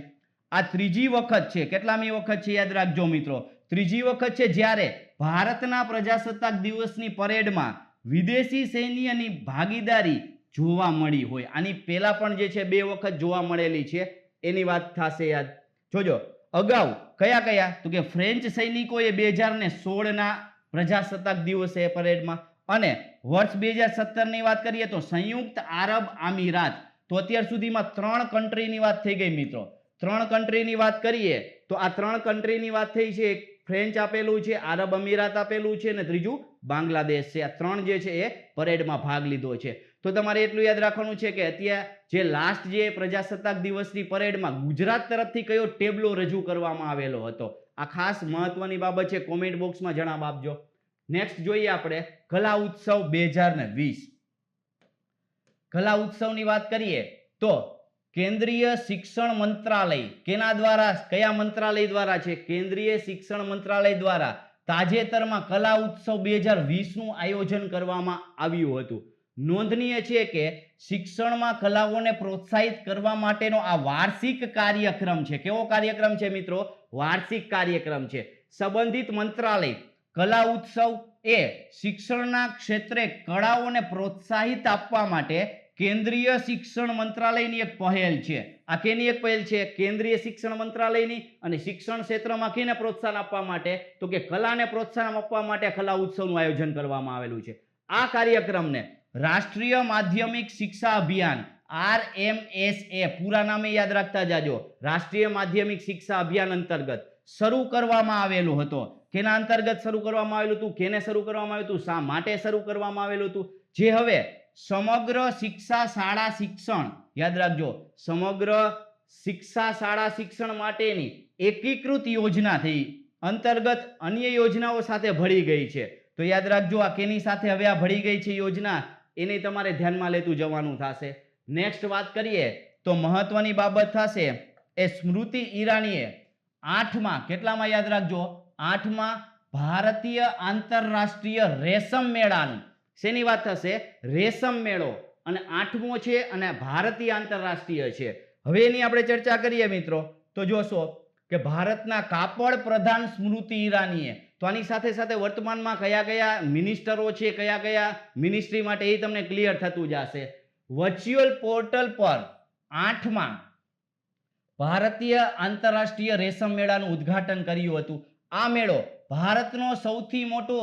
આ ત્રીજી વખત છે. કેટલામી વખત છે? યાદ રાખજો મિત્રો, ત્રીજી વખત છે જ્યારે ભારતના પ્રજાસત્તાક દિવસની પરેડમાં વિદેશી સૈન્યની ભાગીદારી જોવા મળી હોય. આની પહેલા પણ જે છે 2 વખત જોવા મળેલી છે, એની વાત થશે યાદ. જોજો અગાઉ કયા કયા? તો કે ફ્રેન્ચ સૈનિકોએ 2016ના પ્રજાસત્તાક દિવસે પરેડમાં, અને વર્ષ 2017ની વાત કરીએ તો સંયુક્ત આરબ અમીરાત. તો અત્યાર સુધીમાં 3 કન્ટ્રીની વાત થઈ ગઈ મિત્રો. 3 કન્ટ્રીની વાત કરીએ તો આ 3 કન્ટ્રીની વાત થઈ છે. એક ફ્રેન્ચ આપેલું છે, આરબ અમીરાત આપેલું છે, અને ત્રીજું બાંગ્લાદેશ છે. આ 3 જે છે એ પરેડમાં ભાગ લીધો છે. તો તમારે એટલું યાદ રાખવાનું છે કે અત્યારે જે લાસ્ટ જે પ્રજાસત્તાક દિવસની પરેડમાં ગુજરાત તરફથી કયો ટેબલો રજૂ કરવામાં આવેલો હતો, આ ખાસ મહત્વની બાબત છે. કોમેન્ટ બોક્સમાં જણાવ આપજો. નેક્સ્ટ જોઈએ આપણે કલા ઉત્સવ 2020. કલા ઉત્સવની વાત કરીએ તો કેન્દ્રીય શિક્ષણ મંત્રાલય, કેના દ્વારા, કયા મંત્રાલય દ્વારા છે? કેન્દ્રીય શિક્ષણ મંત્રાલય દ્વારા તાજેતરમાં કલા ઉત્સવ 2020નું આયોજન કરવામાં આવ્યું હતું. નોંધનીય છે કે શિક્ષણમાં કલાઓને પ્રોત્સાહિત કરવા માટેનો આ વાર્ષિક કાર્યક્રમ છે. કેવો કાર્યક્રમ છે મિત્રો? વાર્ષિક કાર્યક્રમ છે. સંબંધિત મંત્રાલય કલા ઉત્સવ એ શિક્ષણના ક્ષેત્રે કળાઓને પ્રોત્સાહિત આપવા માટે કેન્દ્રીય શિક્ષણ મંત્રાલયની એક પહેલ છે. આ કેની એક પહેલ છે? કેન્દ્રીય શિક્ષણ મંત્રાલયની. અને શિક્ષણ ક્ષેત્રમાં કેને પ્રોત્સાહન આપવા માટે? તો કે કલાને પ્રોત્સાહન આપવા માટે કલા ઉત્સવનું આયોજન કરવામાં આવેલું છે. આ કાર્યક્રમને રાષ્ટ્રીય માધ્યમિક શિક્ષા અભિયાન RMSA પૂરા નામે યાદ રાખતા જાજો. રાષ્ટ્રીય માધ્યમિક શિક્ષા અભિયાન અંતર્ગત શરૂ કરવામાં આવેલું હતો. કેના અંતર્ગત શરૂ કરવામાં આવેલું હતું? કેને શરૂ કરવામાં આવ્યું હતું? શા માટે શરૂ કરવામાં આવેલું હતું? જે હવે સમગ્ર શિક્ષા શાળા શિક્ષણ, યાદ રાખજો, સમગ્ર શિક્ષા શાળા શિક્ષણ માટેની એકીકૃત યોજના થઈ અંતર્ગત અન્ય યોજનાઓ સાથે ભળી ગઈ છે. તો યાદ રાખજો, આ કેની સાથે હવે આ ભળી ગઈ છે યોજના, એને તમારે ધ્યાનમાં લેતું જવાનું થશે. નેક્સ્ટ વાત કરીએ તો મહત્વની બાબત થશે એ સ્મૃતિ ઈરાનીએ 8માં, કેટલામાં યાદ રાખજો, 8માં ભારતીય આંતરરાષ્ટ્રીય રેશમ મેળાનું, શેની વાત થશે? રેશમ મેળો અને 8મો છે અને ભારતીય આંતરરાષ્ટ્રીય છે. હવે એની આપણે ચર્ચા કરીએ મિત્રો તો જોશો કે ભારતના કાપડ પ્રધાન સ્મૃતિ ઈરાનીએ, તો આની સાથે સાથે વર્તમાનમાં કયા કયા મિનિસ્ટરો છે, કયા કયા મિનિસ્ટ્રી માટે એ તમને ક્લિયર થતું જશે. વર્ચ્યુઅલ પોર્ટલ પર 8મા ભારતીય આંતરરાષ્ટ્રીય રેશમ મેળાનું ઉદ્ઘાટન કર્યું હતું. આ મેળો ભારતનો સૌથી મોટો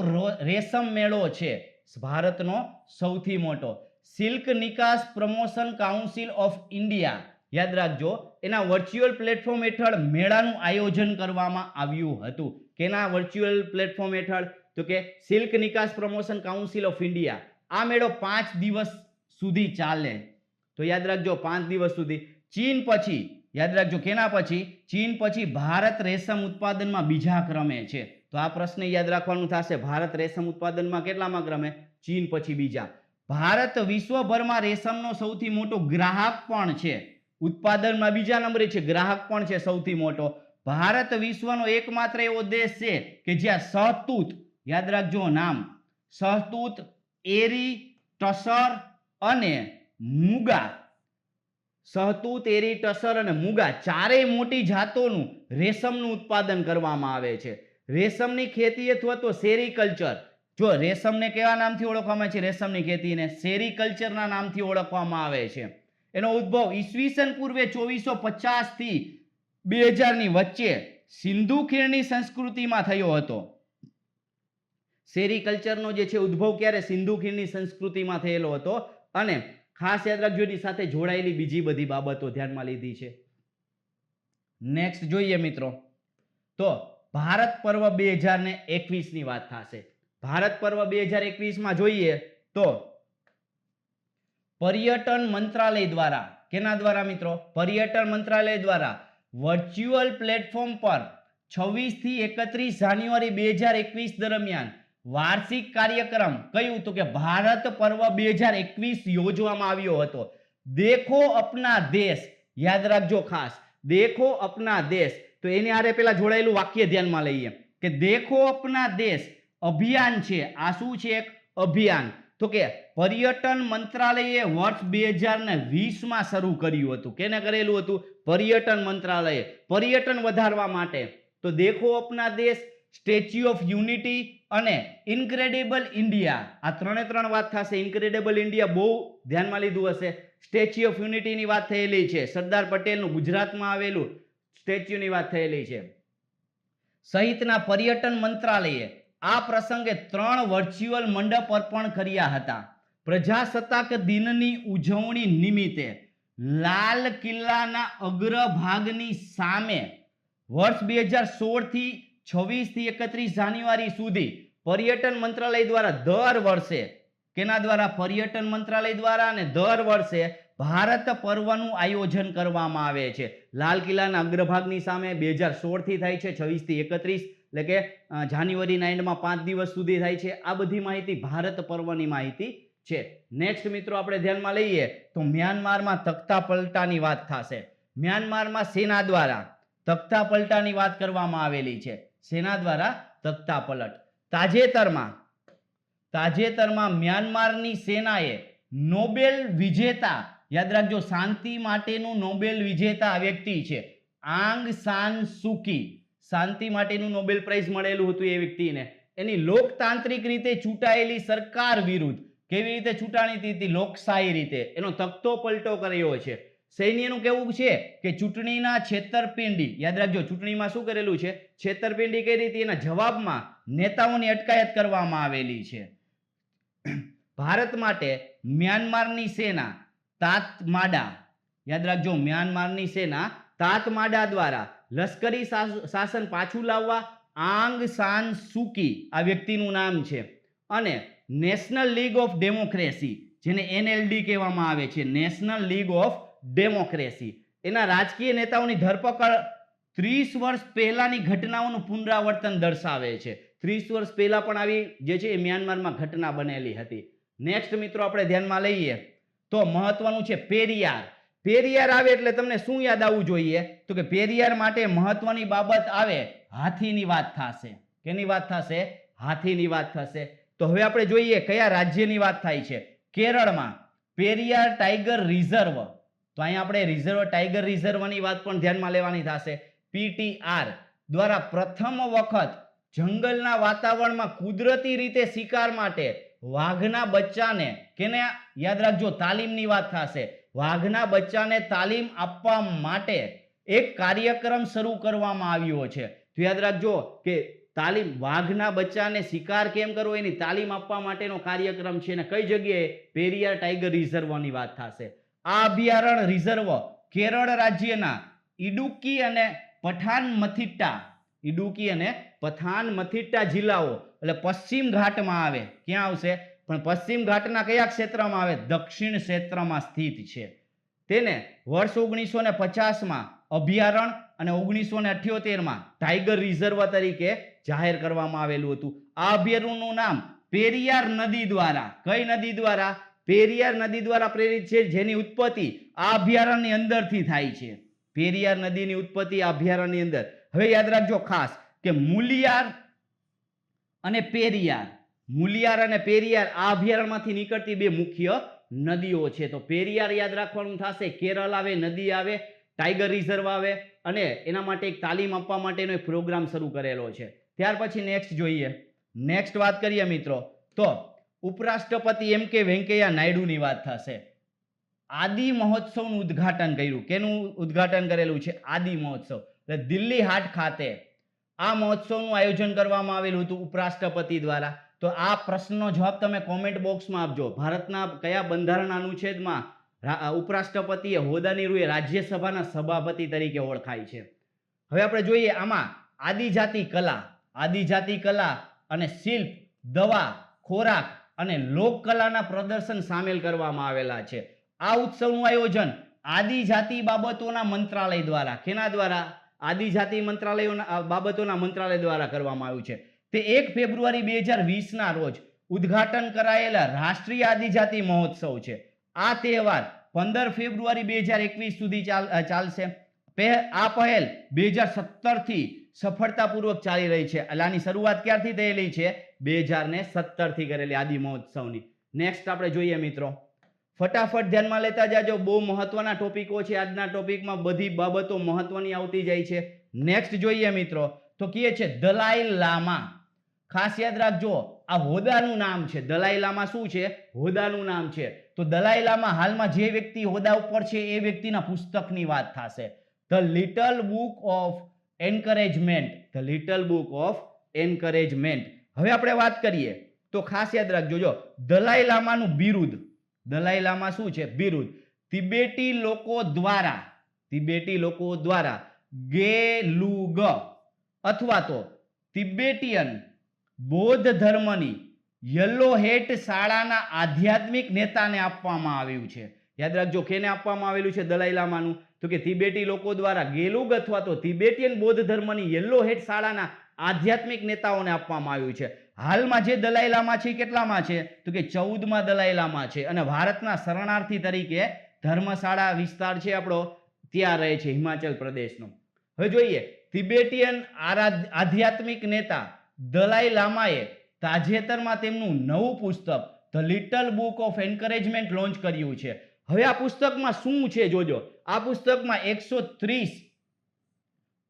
રેશમ મેળો છે. ભારતનો સૌથી મોટો. સિલ્ક નિકાસ પ્રમોશન કાઉન્સિલ ઓફ ઇન્ડિયા, યાદ રાખજો, એના વર્ચ્યુઅલ પ્લેટફોર્મ હેઠળ મેળાનું આયોજન કરવામાં આવ્યું હતું. કેના વર્ચ્યુઅલ પ્લેટફોર્મ હેઠળ? તો કે સિલ્ક નિકાસ પ્રમોશન કાઉન્સિલ ઓફ ઇન્ડિયા. આ મેળો 5 દિવસ સુધી ચાલે. તો યાદ રાખજો 5 દિવસ સુધી. ચીન પછી, યાદ રાખજો કેના પછી? ચીન પછી ભારત રેશમ ઉત્પાદનમાં બીજા ક્રમે છે. તો આ પ્રશ્ન યાદ રાખવાનું થશે. ભારત રેશમ ઉત્પાદનમાં કેટલામાં ક્રમે? ચીન પછી બીજા. ભારત વિશ્વભરમાં રેશમનો સૌથી મોટો ગ્રાહક પણ છે. ઉત્પાદનમાં બીજા નંબરે છે, ગ્રાહક પણ છે સૌથી મોટો. ભારત વિશ્વનો એકમાત્ર એવો દેશ છે કે જ્યાં સહતૂત, યાદ રાખજો નામ, સહતૂત, એરી, ટસર અને મુગા, સહતૂત, એરી, ટસર અને મુગા ચારેય મોટી જાતોનું રેશમનું ઉત્પાદન કરવામાં આવે છે. રેશમની ખેતી અથવા તો સેરીકલ્ચર, જો રેશમને કેવા નામથી ઓળખવામાં આવે છે? રેશમની ખેતીને સેરીકલ્ચરના નામથી ઓળખવામાં આવે છે. એનો ઉદ્ભવ ઈસવીસન પૂર્વે 2450 થી 2000 ની વચ્ચે સિંધુ ખીણની સંસ્કૃતિમાં થયો હતો. સેરીકલ્ચરનો જે છે ઉદ્ભવ ક્યારે? સિંધુ ખીણની સંસ્કૃતિમાં થયેલો હતો. અને ખાસ યાદ રાખજો એની સાથે જોડાયેલી બીજી બધી બાબતો ધ્યાનમાં લીધી છે. નેક્સ્ટ જોઈએ મિત્રો તો ભારત પર્વ 2021 ની વાત થશે. ભારત પર્વ 2021 માં જોઈએ તો પર્યટન મંત્રાલય દ્વારા, કેના દ્વારા મિત્રો? પર્યટન મંત્રાલય દ્વારા વર્ચ્યુઅલ પ્લેટફોર્મ પર 26 થી 31 જાન્યુઆરી 2021 દરમિયાન વાર્ષિક કાર્યક્રમ કયું? તો કે ભારત પર્વ 2021 યોજવામાં આવ્યો હતો. દેખો અપના દેશ, યાદ રાખજો ખાસ, દેખો અપના દેશ. તો એની હારે પેલા જોડાયેલું વાક્ય ધ્યાનમાં લઈએ કે દેખો અપના દેશ અભિયાન છે. આ શું છે? એક અભિયાન. તો કે પર્યટન મંત્રાલયે વર્ષ 2020 માં શરૂ કર્યું હતું. કેને કરેલું હતું? પર્યટન મંત્રાલયે, પર્યટન વધારવા માટે. તો દેખો અપના દેશ, સ્ટેચ્યુ ઓફ યુનિટી અને ઇન્ક્રેડિબલ ઇન્ડિયા, આ ત્રણ વાત થશે. ઇન્ક્રેડિબલ ઇન્ડિયા બહુ ધ્યાનમાં લીધું હશે. સ્ટેચ્યુ ઓફ યુનિટીની વાત થયેલી છે, સરદાર પટેલનું ગુજરાતમાં આવેલું સ્ટેચ્યુની વાત થયેલી છે, સહિતના પર્યટન મંત્રાલયે આ પ્રસંગે 3 વર્ચ્યુઅલ મંડપ અર્પણ કર્યા હતા. પ્રજાસત્તાક દિનની ઉજવણી નિમિત્તે લાલ કિલ્લાના અગ્રભાગની સામે વર્ષ 2016 થી 26 થી 31 જાન્યુઆરી સુધી પર્યટન મંત્રાલય દ્વારા દર વર્ષે, કેના દ્વારા? પર્યટન મંત્રાલય દ્વારા, અને દર વર્ષે ભારત પર્વનું આયોજન કરવામાં આવે છે. લાલ કિલ્લાના અગ્રભાગની સામે 2016 થી થાય છે, 26 થી 31 એટલે કે જાન્યુઆરીના એન્ડમાં 5 દિવસ સુધી થાય છે. આ બધી માહિતી ભારત પર્વની માહિતી છે. નેક્સ્ટ મિત્રો આપણે ધ્યાનમાં લઈએ તો મ્યાનમારમાં તખ્તા પલટાની વાત થશે. મ્યાનમારમાં સેના દ્વારા તખ્તા પલટાની વાત કરવામાં આવેલી છે. સેના દ્વારા તખ્તા પલટ. તાજેતરમાં મ્યાનમારની સેનાએ નોબેલ વિજેતા, યાદ રાખજો શાંતિ માટેનું નોબેલ વિજેતા વ્યક્તિ છે આંગ સાન સુકી, શાંતિ માટેનું નોબેલ પ્રાઇઝ મળેલું હતું એ વ્યક્તિને, એની લોકતાંત્રિક રીતે ચૂંટાયેલી સરકાર વિરુદ્ધ, કેવી રીતે ચૂંટાણી હતી? લોકશાહી રીતે. એનો તખ્તો પલટો કર્યો છે. સૈન્યનું કેવું છે કે ચૂંટણીના છેતરપિંડી, યાદ રાખજો ચૂંટણીમાં શું કરેલું છે? છેતરપિંડી કરી હતી. એના જવાબમાં નેતાઓની અટકાયત કરવામાં આવેલી છે. ભારત માટે મ્યાનમારની સેના તાતમાડા, યાદ રાખજો મ્યાનમારની સેના તાતમાડા દ્વારા લશ્કરી શાસન પાછું લાવવા આંગ સાન સુકી આ વ્યક્તિનું નામ છે, અને નેશનલ લીગ ઓફ ડેમોક્રેસી, જેને NLD કહેવામાં આવે છે, નેશનલ લીગ ઓફ ડેમોક્રેસી, એના રાજકીય નેતાઓની ધરપકડ 30 વર્ષ પહેલાની ઘટનાઓનું પુનરાવર્તન દર્શાવે છે. 30 વર્ષ પહેલા પણ આવી જે છે એ મ્યાનમારમાં ઘટના બનેલી હતી. નેક્સ્ટ મિત્રો આપણે ધ્યાનમાં લઈએ તો મહત્વનું છે પેરિયાર. પેરિયાર આવે એટલે તમને શું યાદ આવવું જોઈએ? તો કે પેરિયાર માટે મહત્વની બાબત આવે, હાથીની વાત થશે. કેની વાત થશે? હાથીની વાત થશે. તો હવે આપણે જોઈએ કયા રાજ્યની વાત થાય છે. કેરળમાં પેરિયાર ટાઈગર રિઝર્વ. તો અહીંયા આપણે રિઝર્વ ટાઈગર રિઝર્વની વાત પણ ધ્યાનમાં લેવાની થશે. પીટીઆર દ્વારા પ્રથમ વખત જંગલના વાતાવરણમાં કુદરતી રીતે શિકાર માટે વાઘના બચ્ચાને કેને યાદ રાખજો તાલીમની વાત થશે. વાઘના બચ્ચાને તાલીમ આપવા માટે એક કાર્યક્રમ શરૂ કરવામાં આવ્યો છે. તો યાદ રાખજો કે તાલીમ વાઘના બચ્ચાને શિકાર કેમ કરવો એની તાલીમ આપવા માટેનો કાર્યક્રમ છે. અને કઈ જગ્યાએ? પેરિયાર ટાઈગર રિઝર્વની વાત થશે. આ અભયારણ્ય રિઝર્વ કેરળ રાજ્યના ઇડુક્કી અને પઠાનમથિટ્ટા જિલ્લાઓ એટલે પશ્ચિમ ઘાટમાં આવે. ક્યાં આવશે? પણ પશ્ચિમ ઘાટના કયા ક્ષેત્રમાં આવે? દક્ષિણ ક્ષેત્રમાં સ્થિત છે. તેને વર્ષ 1950માં અભયારણ્ય અને 1978માં ટાઈગર રિઝર્વ તરીકે જાહેર કરવામાં આવેલું હતું. આ અભયારણ્યનું નામ પેરિયાર નદી દ્વારા, કઈ નદી દ્વારા? પેરિયાર નદી દ્વારા પ્રેરિત છે, જેની ઉત્પત્તિ આ અભયારણ્યની અંદરથી થાય છે. પેરિયાર નદીની ઉત્પત્તિ આ અભયારણ્યની અંદર. હવે યાદ રાખજો ખાસ કે મૂલિયાર અને પેરિયાર આ અભયારણ્યમાંથી નીકળતી બે મુખ્ય નદીઓ છે. તો પેરિયાર યાદ રાખવાનું થશે. કેરળ આવે, નદી આવે, ટાઈગર રિઝર્વ આવે અને એના માટે એક તાલીમ આપવા માટેનો એક પ્રોગ્રામ શરૂ કરેલો છે. ત્યાર પછી નેક્સ્ટ જોઈએ. નેક્સ્ટ વાત કરીએ મિત્રો તો ઉપરાષ્ટ્રપતિ એમ કે વેંકૈયા નાયડુની વાત થશે. આદિ મહોત્સવનું ઉદ્ઘાટન કર્યું. કેનું ઉદ્ઘાટન કરેલું છે? આદિ મહોત્સવ. એટલે દિલ્હી હાટ ખાતે આ મહોત્સવનું આયોજન કરવામાં આવેલું હતું ઉપરાષ્ટ્રપતિ દ્વારા. તો આ પ્રશ્નનો જવાબ તમે કોમેન્ટ બોક્સમાં આપજો. ભારતના કયા બંધારણના અનુચ્છેદમાં ઉપરાષ્ટ્રપતિએ હોદ્દાની રૂએ રાજ્યસભાના સભાપતિ તરીકે ઓળખાય છે? હવે આપણે જોઈએ આમાં આદિજાતિ કલા અને શિલ્પ, દવા, ખોરાક અને લોક કલાના પ્રદર્શન સામેલ કરવામાં આવેલા છે. આ ઉત્સવનું આયોજન આદિજાતિ બાબતોના મંત્રાલય દ્વારા, કેના દ્વારા? આદિજાતિ બાબતોના મંત્રાલય દ્વારા કરવામાં આવ્યું છે. તે 1 ફેબ્રુઆરી 2020ના રોજ ઉદ્ઘાટન કરાયેલા રાષ્ટ્રીય આદિજાતિ મહોત્સવ છે. આ તહેવાર 15 ફેબ્રુઆરી 2021 સુધી ચાલશે. આ પહેલ 2017 થી સફળતાપૂર્વક ચાલી રહી છે. એટલે આની શરૂઆત ક્યારથી થયેલી છે? 2017 થી કરેલી આદિ મહોત્સવની. નેક્સ્ટ આપણે જોઈએ મિત્રો, ફટાફટ ધ્યાનમાં લેતા જાજો. બહુ મહત્વના ટોપિકો છે આજના ટોપિકમાં, બધી બાબતો મહત્વની આવતી જાય છે. નેક્સ્ટ જોઈએ મિત્રો તો કહે છે દલાઈ લામા. ખાસ યાદ રાખજો આ હોદ્દાનું નામ છે. દલાઈ લામા શું છે? હોદ્દાનું નામ છે. તો દલાઈ લામા હાલમાં જે વ્યક્તિ હોદ્દા ઉપર છે એ વ્યક્તિના પુસ્તકની વાત થશે. The little book of encouragement. હવે આપણે વાત કરીએ તો ખાસ યાદ રાખજો, જો દલાઈ લામાનું બિરુદ, દલાઈ લામા શું છે? બિરુદ. તિબેટી લોકો દ્વારા ગેલુગ અથવા તો તિબેટીયન બૌદ્ધ ધર્મની યલો હેટ શાળાના આધ્યાત્મિક નેતાને આપવામાં આવ્યું છે. યાદ રાખજો કેને આપવામાં આવેલું છે દલાઈ લામાનું? તો કે તિબેટી લોકો દ્વારા ગેલુગ અથવા તો તિબેટીયન બૌદ્ધ ધર્મની યલો હેટ શાળાના આધ્યાત્મિક નેતાઓને આપવામાં આવ્યું છે. હાલમાં જે દલાઈ લામા છે કેટલામાં છે? તો કે 14મા દલાઈ લામા છે અને ભારતના શરણાર્થી તરીકે ધર્મશાળા વિસ્તાર છે આપણો ત્યાં રહે છે, હિમાચલ પ્રદેશનો. હવે જોઈએ તિબેટીયન આધ્યાત્મિક નેતા દલાઈ લામાએ તાજેતરમાં તેમનું નવું પુસ્તક the little book of encouragement launch કર્યું છે. હવે આ પુસ્તકમાં શું છે જોજો. આ પુસ્તકમાં 130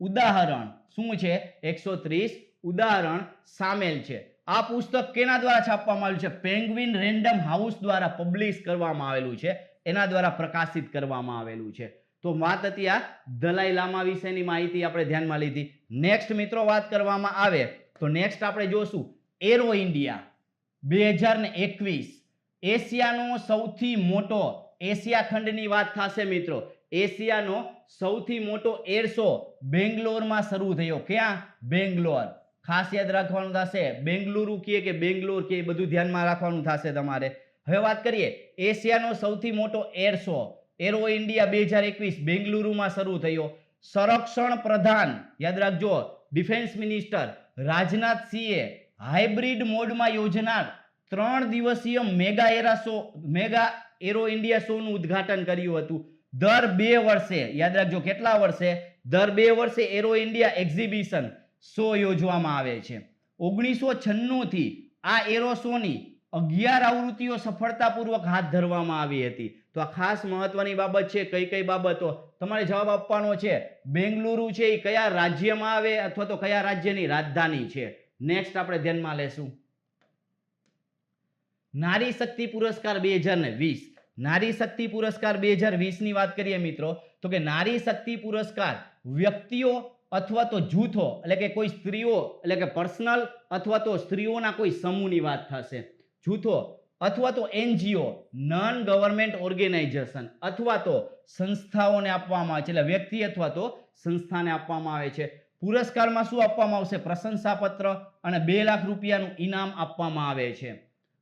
ઉદાહરણ શું છે? 130 ઉદાહરણ સામેલ છે. આ પુસ્તક કેના દ્વારા છાપવામાં આવ્યું છે? પેંગ્વિન રેન્ડમ હાઉસ દ્વારા પબ્લિશ કરવામાં આવેલું છે, એના દ્વારા પ્રકાશિત કરવામાં આવેલું છે. તો વાત હતી આ દલાઈ લામા વિશેની માહિતી આપણે ધ્યાનમાં લીધી. નેક્સ્ટ મિત્રો વાત કરવામાં આવે તો નેક્સ્ટ આપણે જોશું એરો ઇન્ડિયા 2021 એશિયાનો સૌથી મોટો, એશિયા ખંડની વાત થશે મિત્રો. એશિયાનો સૌથી મોટો એર શો બેંગ્લોરમાં શરૂ થયો. ક્યાં? બેંગ્લોર. ખાસ યાદ રાખવાનું થશે. બેંગલુરુ કે બેંગ્લોર કે બધું ધ્યાનમાં રાખવાનું થશે તમારે. હવે વાત કરીએ એશિયાનો સૌથી મોટો એર શો એરો ઇન્ડિયા 2021 બેંગલુરુમાં શરૂ થયો. સંરક્ષણ પ્રધાન યાદ રાખજો ડિફેન્સ મિનિસ્ટર રાજનાથ સિંહે હાઇબ્રિડ મોડમાં યોજનાર 3 દિવસીય મેગા એરો ઇન્ડિયા શોનું ઉદ્ઘાટન કર્યું હતું. દર 2 વર્ષે યાદ રાખજો કેટલા વર્ષે? દર 2 વર્ષે એરો ઇન્ડિયા એક્ઝિબિશન શો યોજવામાં આવે છે. 1996 થી આ એરો શોની 11 આવૃત્તિઓ સફળતાપૂર્વક હાથ ધરવામાં આવી હતી. તો આ ખાસ મહત્વની બાબત છે. કઈ કઈ બાબતો તમારે જવાબ આપવાનો છે. બેંગલુરુ છે એ કયા રાજ્યમાં આવે અથવા તો કયા રાજ્યની રાજધાની છે. નેક્સ્ટ આપણે ધ્યાનમાં લેશું નારી શક્તિ પુરસ્કાર 2020. નારી શક્તિ પુરસ્કાર 2020 ની વાત કરીએ મિત્રો તો કે નારી શક્તિ પુરસ્કાર વ્યક્તિઓ અથવા તો જૂથો એટલે કે કોઈ સ્ત્રીઓ એટલે કે પર્સનલ અથવા તો સ્ત્રીઓના કોઈ સમૂહની વાત થશે. જૂથો અથવા તો NGO નોન ગવર્નમેન્ટ ઓર્ગેનાઇઝેશન અથવા તો સંસ્થાઓને આપવામાં આવે છે. એટલે વ્યક્તિ અથવા તો સંસ્થાને આપવામાં આવે છે. પુરસ્કારમાં શું આપવામાં આવશે? પ્રશંસાપત્ર અને 2 લાખ રૂપિયાનું ઇનામ આપવામાં આવે છે.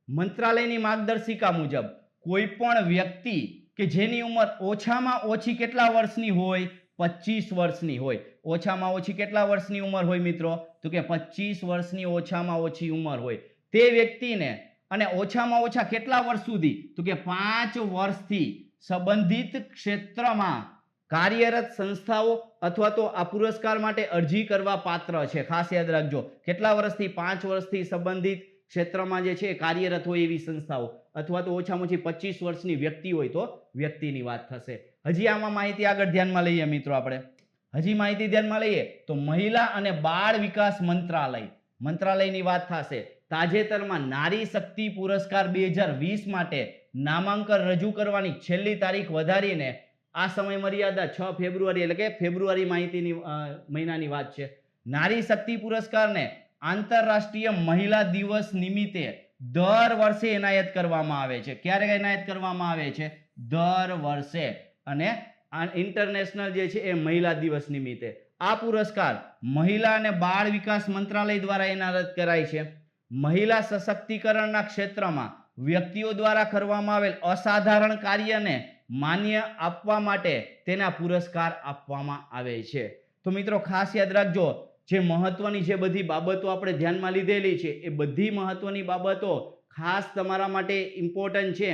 મંત્રાલયની માર્ગદર્શિકા મુજબ કોઈ પણ વ્યક્તિ કે જેની ઉંમર ઓછામાં ઓછી કેટલા વર્ષની હોય? 25 વર્ષની હોય. ઓછામાં ઓછી કેટલા વર્ષની ઉંમર હોય મિત્રો? તો કે 25 વર્ષની ઓછામાં ઓછી ઉંમર હોય. તે વ્યક્તિને અને ઓછામાં ઓછા કેટલા વર્ષ સુધી? તો કે 5 વર્ષથી સંબંધિત ક્ષેત્રમાં કાર્યરત સંસ્થાઓ અથવા તો આ પુરસ્કાર માટે અરજી કરવા પાત્ર છે. ખાસ યાદ રાખજો, કેટલા વર્ષથી? 5 વર્ષથી સંબંધિત ક્ષેત્રમાં જે છે કાર્યરત હોય એવી સંસ્થાઓ અથવા તો ઓછામાં ઓછી 25 વર્ષની વ્યક્તિ હોય તો વ્યક્તિની વાત થશે. હજી આમાં માહિતી આગળ ધ્યાનમાં લઈએ મિત્રો. આપણે હજી માહિતી ધ્યાનમાં લઈએ તો મહિલા અને બાળ વિકાસ મંત્રાલયની વાત થશે. તાજેતરમાં નારી શક્તિ પુરસ્કાર 2020 માટે નામાંકન રજૂ કરવાની છેલ્લી તારીખ વધારીને આ સમય મર્યાદા 6 ફેબ્રુઆરી એટલે કે ફેબ્રુઆરી મહિનાની વાત છે. નારી શક્તિ પુરસ્કારને આંતરરાષ્ટ્રીય મહિલા દિવસ નિમિત્તે દર વર્ષે એનાયત કરવામાં આવે છે. ક્યારે એનાયત કરવામાં આવે છે? દર વર્ષે. અને ઇન્ટરનેશનલ જે છે એ મહિલા દિવસ નિમિત્તે આ પુરસ્કાર મહિલા અને બાળ વિકાસ મંત્રાલય દ્વારા એનાયત કરાય છે. મહિલા સશક્તિકરણના ક્ષેત્રમાં વ્યક્તિઓ દ્વારા કરવામાં આવેલ અસાધારણ કાર્યને માન્ય આપવા માટે તેના પુરસ્કાર આપવામાં આવે છે. તો મિત્રો ખાસ યાદ રાખજો, જે મહત્વની જે બધી બાબતો આપણે ધ્યાનમાં લીધેલી છે એ બધી મહત્વની બાબતો ખાસ તમારા માટે ઇમ્પોર્ટન્ટ છે.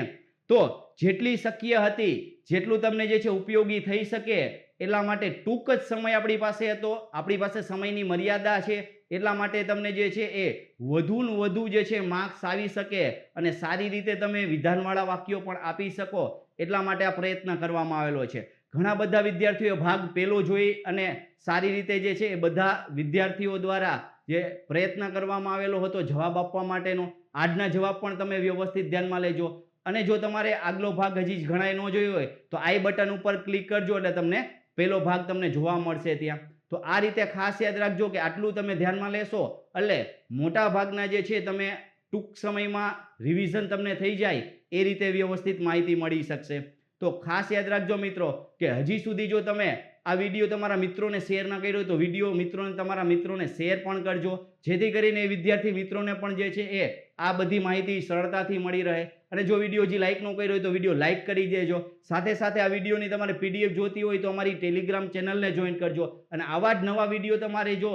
તો જેટલી શક્ય હતી જેટલું તમને જે છે ઉપયોગી થઈ શકે એટલા માટે ટૂંક જ સમય આપણી પાસે હતો. આપણી પાસે સમયની મર્યાદા છે એટલા માટે તમને જે છે એ વધુ ને વધુ જે છે માર્ક્સ આવી શકે અને સારી રીતે તમે વિધાનવાળા વાક્યો પણ આપી શકો એટલા માટે આ પ્રયત્ન કરવામાં આવેલો છે. ઘણા બધા વિદ્યાર્થીઓ ભાગ પહેલો જોઈ અને સારી રીતે જે છે એ બધા વિદ્યાર્થીઓ દ્વારા જે પ્રયત્ન કરવામાં આવેલો હતો જવાબ આપવા માટેનો, આજના જવાબ પણ તમે વ્યવસ્થિત ધ્યાનમાં લેજો. અને જો તમારે આગલો ભાગ હજી ઘણાએ ન જોયો હોય તો આઈ બટન ઉપર ક્લિક કરજો એટલે તમને પહેલો ભાગ તમને જોવા મળશે ત્યાં. તો આ રીતે ખાસ યાદ રાખજો કે આટલું તમે ધ્યાનમાં લેશો એટલે મોટા ભાગના જે છે તમે ટૂંક સમયમાં રિવિઝન તમને થઈ જાય એ રીતે વ્યવસ્થિત માહિતી મળી શકશે. તો ખાસ યાદ રાખજો મિત્રો કે હજી સુધી જો તમે આ વિડીયો તમારા મિત્રોને શેર ન કર્યો તો વિડીયો તમારા મિત્રોને શેર પણ કરજો, જેથી કરીને વિદ્યાર્થી મિત્રોને પણ જે છે એ આ બધી માહિતી સરળતાથી મળી રહે. અને જો વિડીયો હજી લાઇક ન કર્યો હોય તો વિડીયો લાઇક કરી દેજો. સાથે સાથે આ વિડીયોની તમારે PDF જોતી હોય તો અમારી ટેલિગ્રામ ચેનલને જોઈન કરજો. અને આવા જ નવા વિડીયો તમારે જો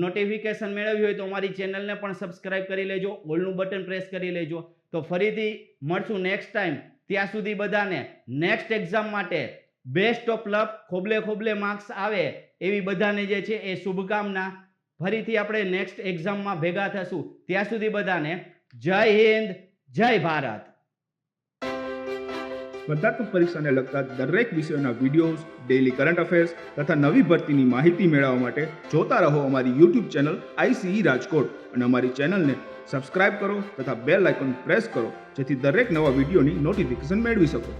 નોટિફિકેશન મેળવવી હોય તો અમારી ચેનલને પણ સબસ્ક્રાઇબ કરી લેજો, ઓલનું બટન પ્રેસ કરી લેજો. તો ફરીથી મળશું નેક્સ્ટ ટાઈમ. ત્યાં સુધી બધાને નેક્સ્ટ એક્ઝામ માટે બેસ્ટ ઓફ લક, ખોબલે ખોબલે માર્ક્સ આવે એવી બધાને જે છે એ શુભકામના. ફરીથી આપણે નેક્સ્ટ એક્ઝામમાં ભેગા થશું. ત્યાં સુધી બધાને જય હિન્દ, જય ભારત. સ્પર્ધાત્મક પરીક્ષાને લગતા દરેક વિષયોના વિડીયોઝ, ડેઇલી કરંટ અફેર્સ તથા નવી ભરતીની માહિતી મેળવવા માટે જોતા રહો અમારી YouTube ચેનલ ICE રાજકોટ અને અમારી ચેનલને સબસ્ક્રાઇબ કરો તથા બેલ આઇકોન પ્રેસ કરો જેથી દરેક નવા વિડીયોની નોટિફિકેશન મેળવી શકો.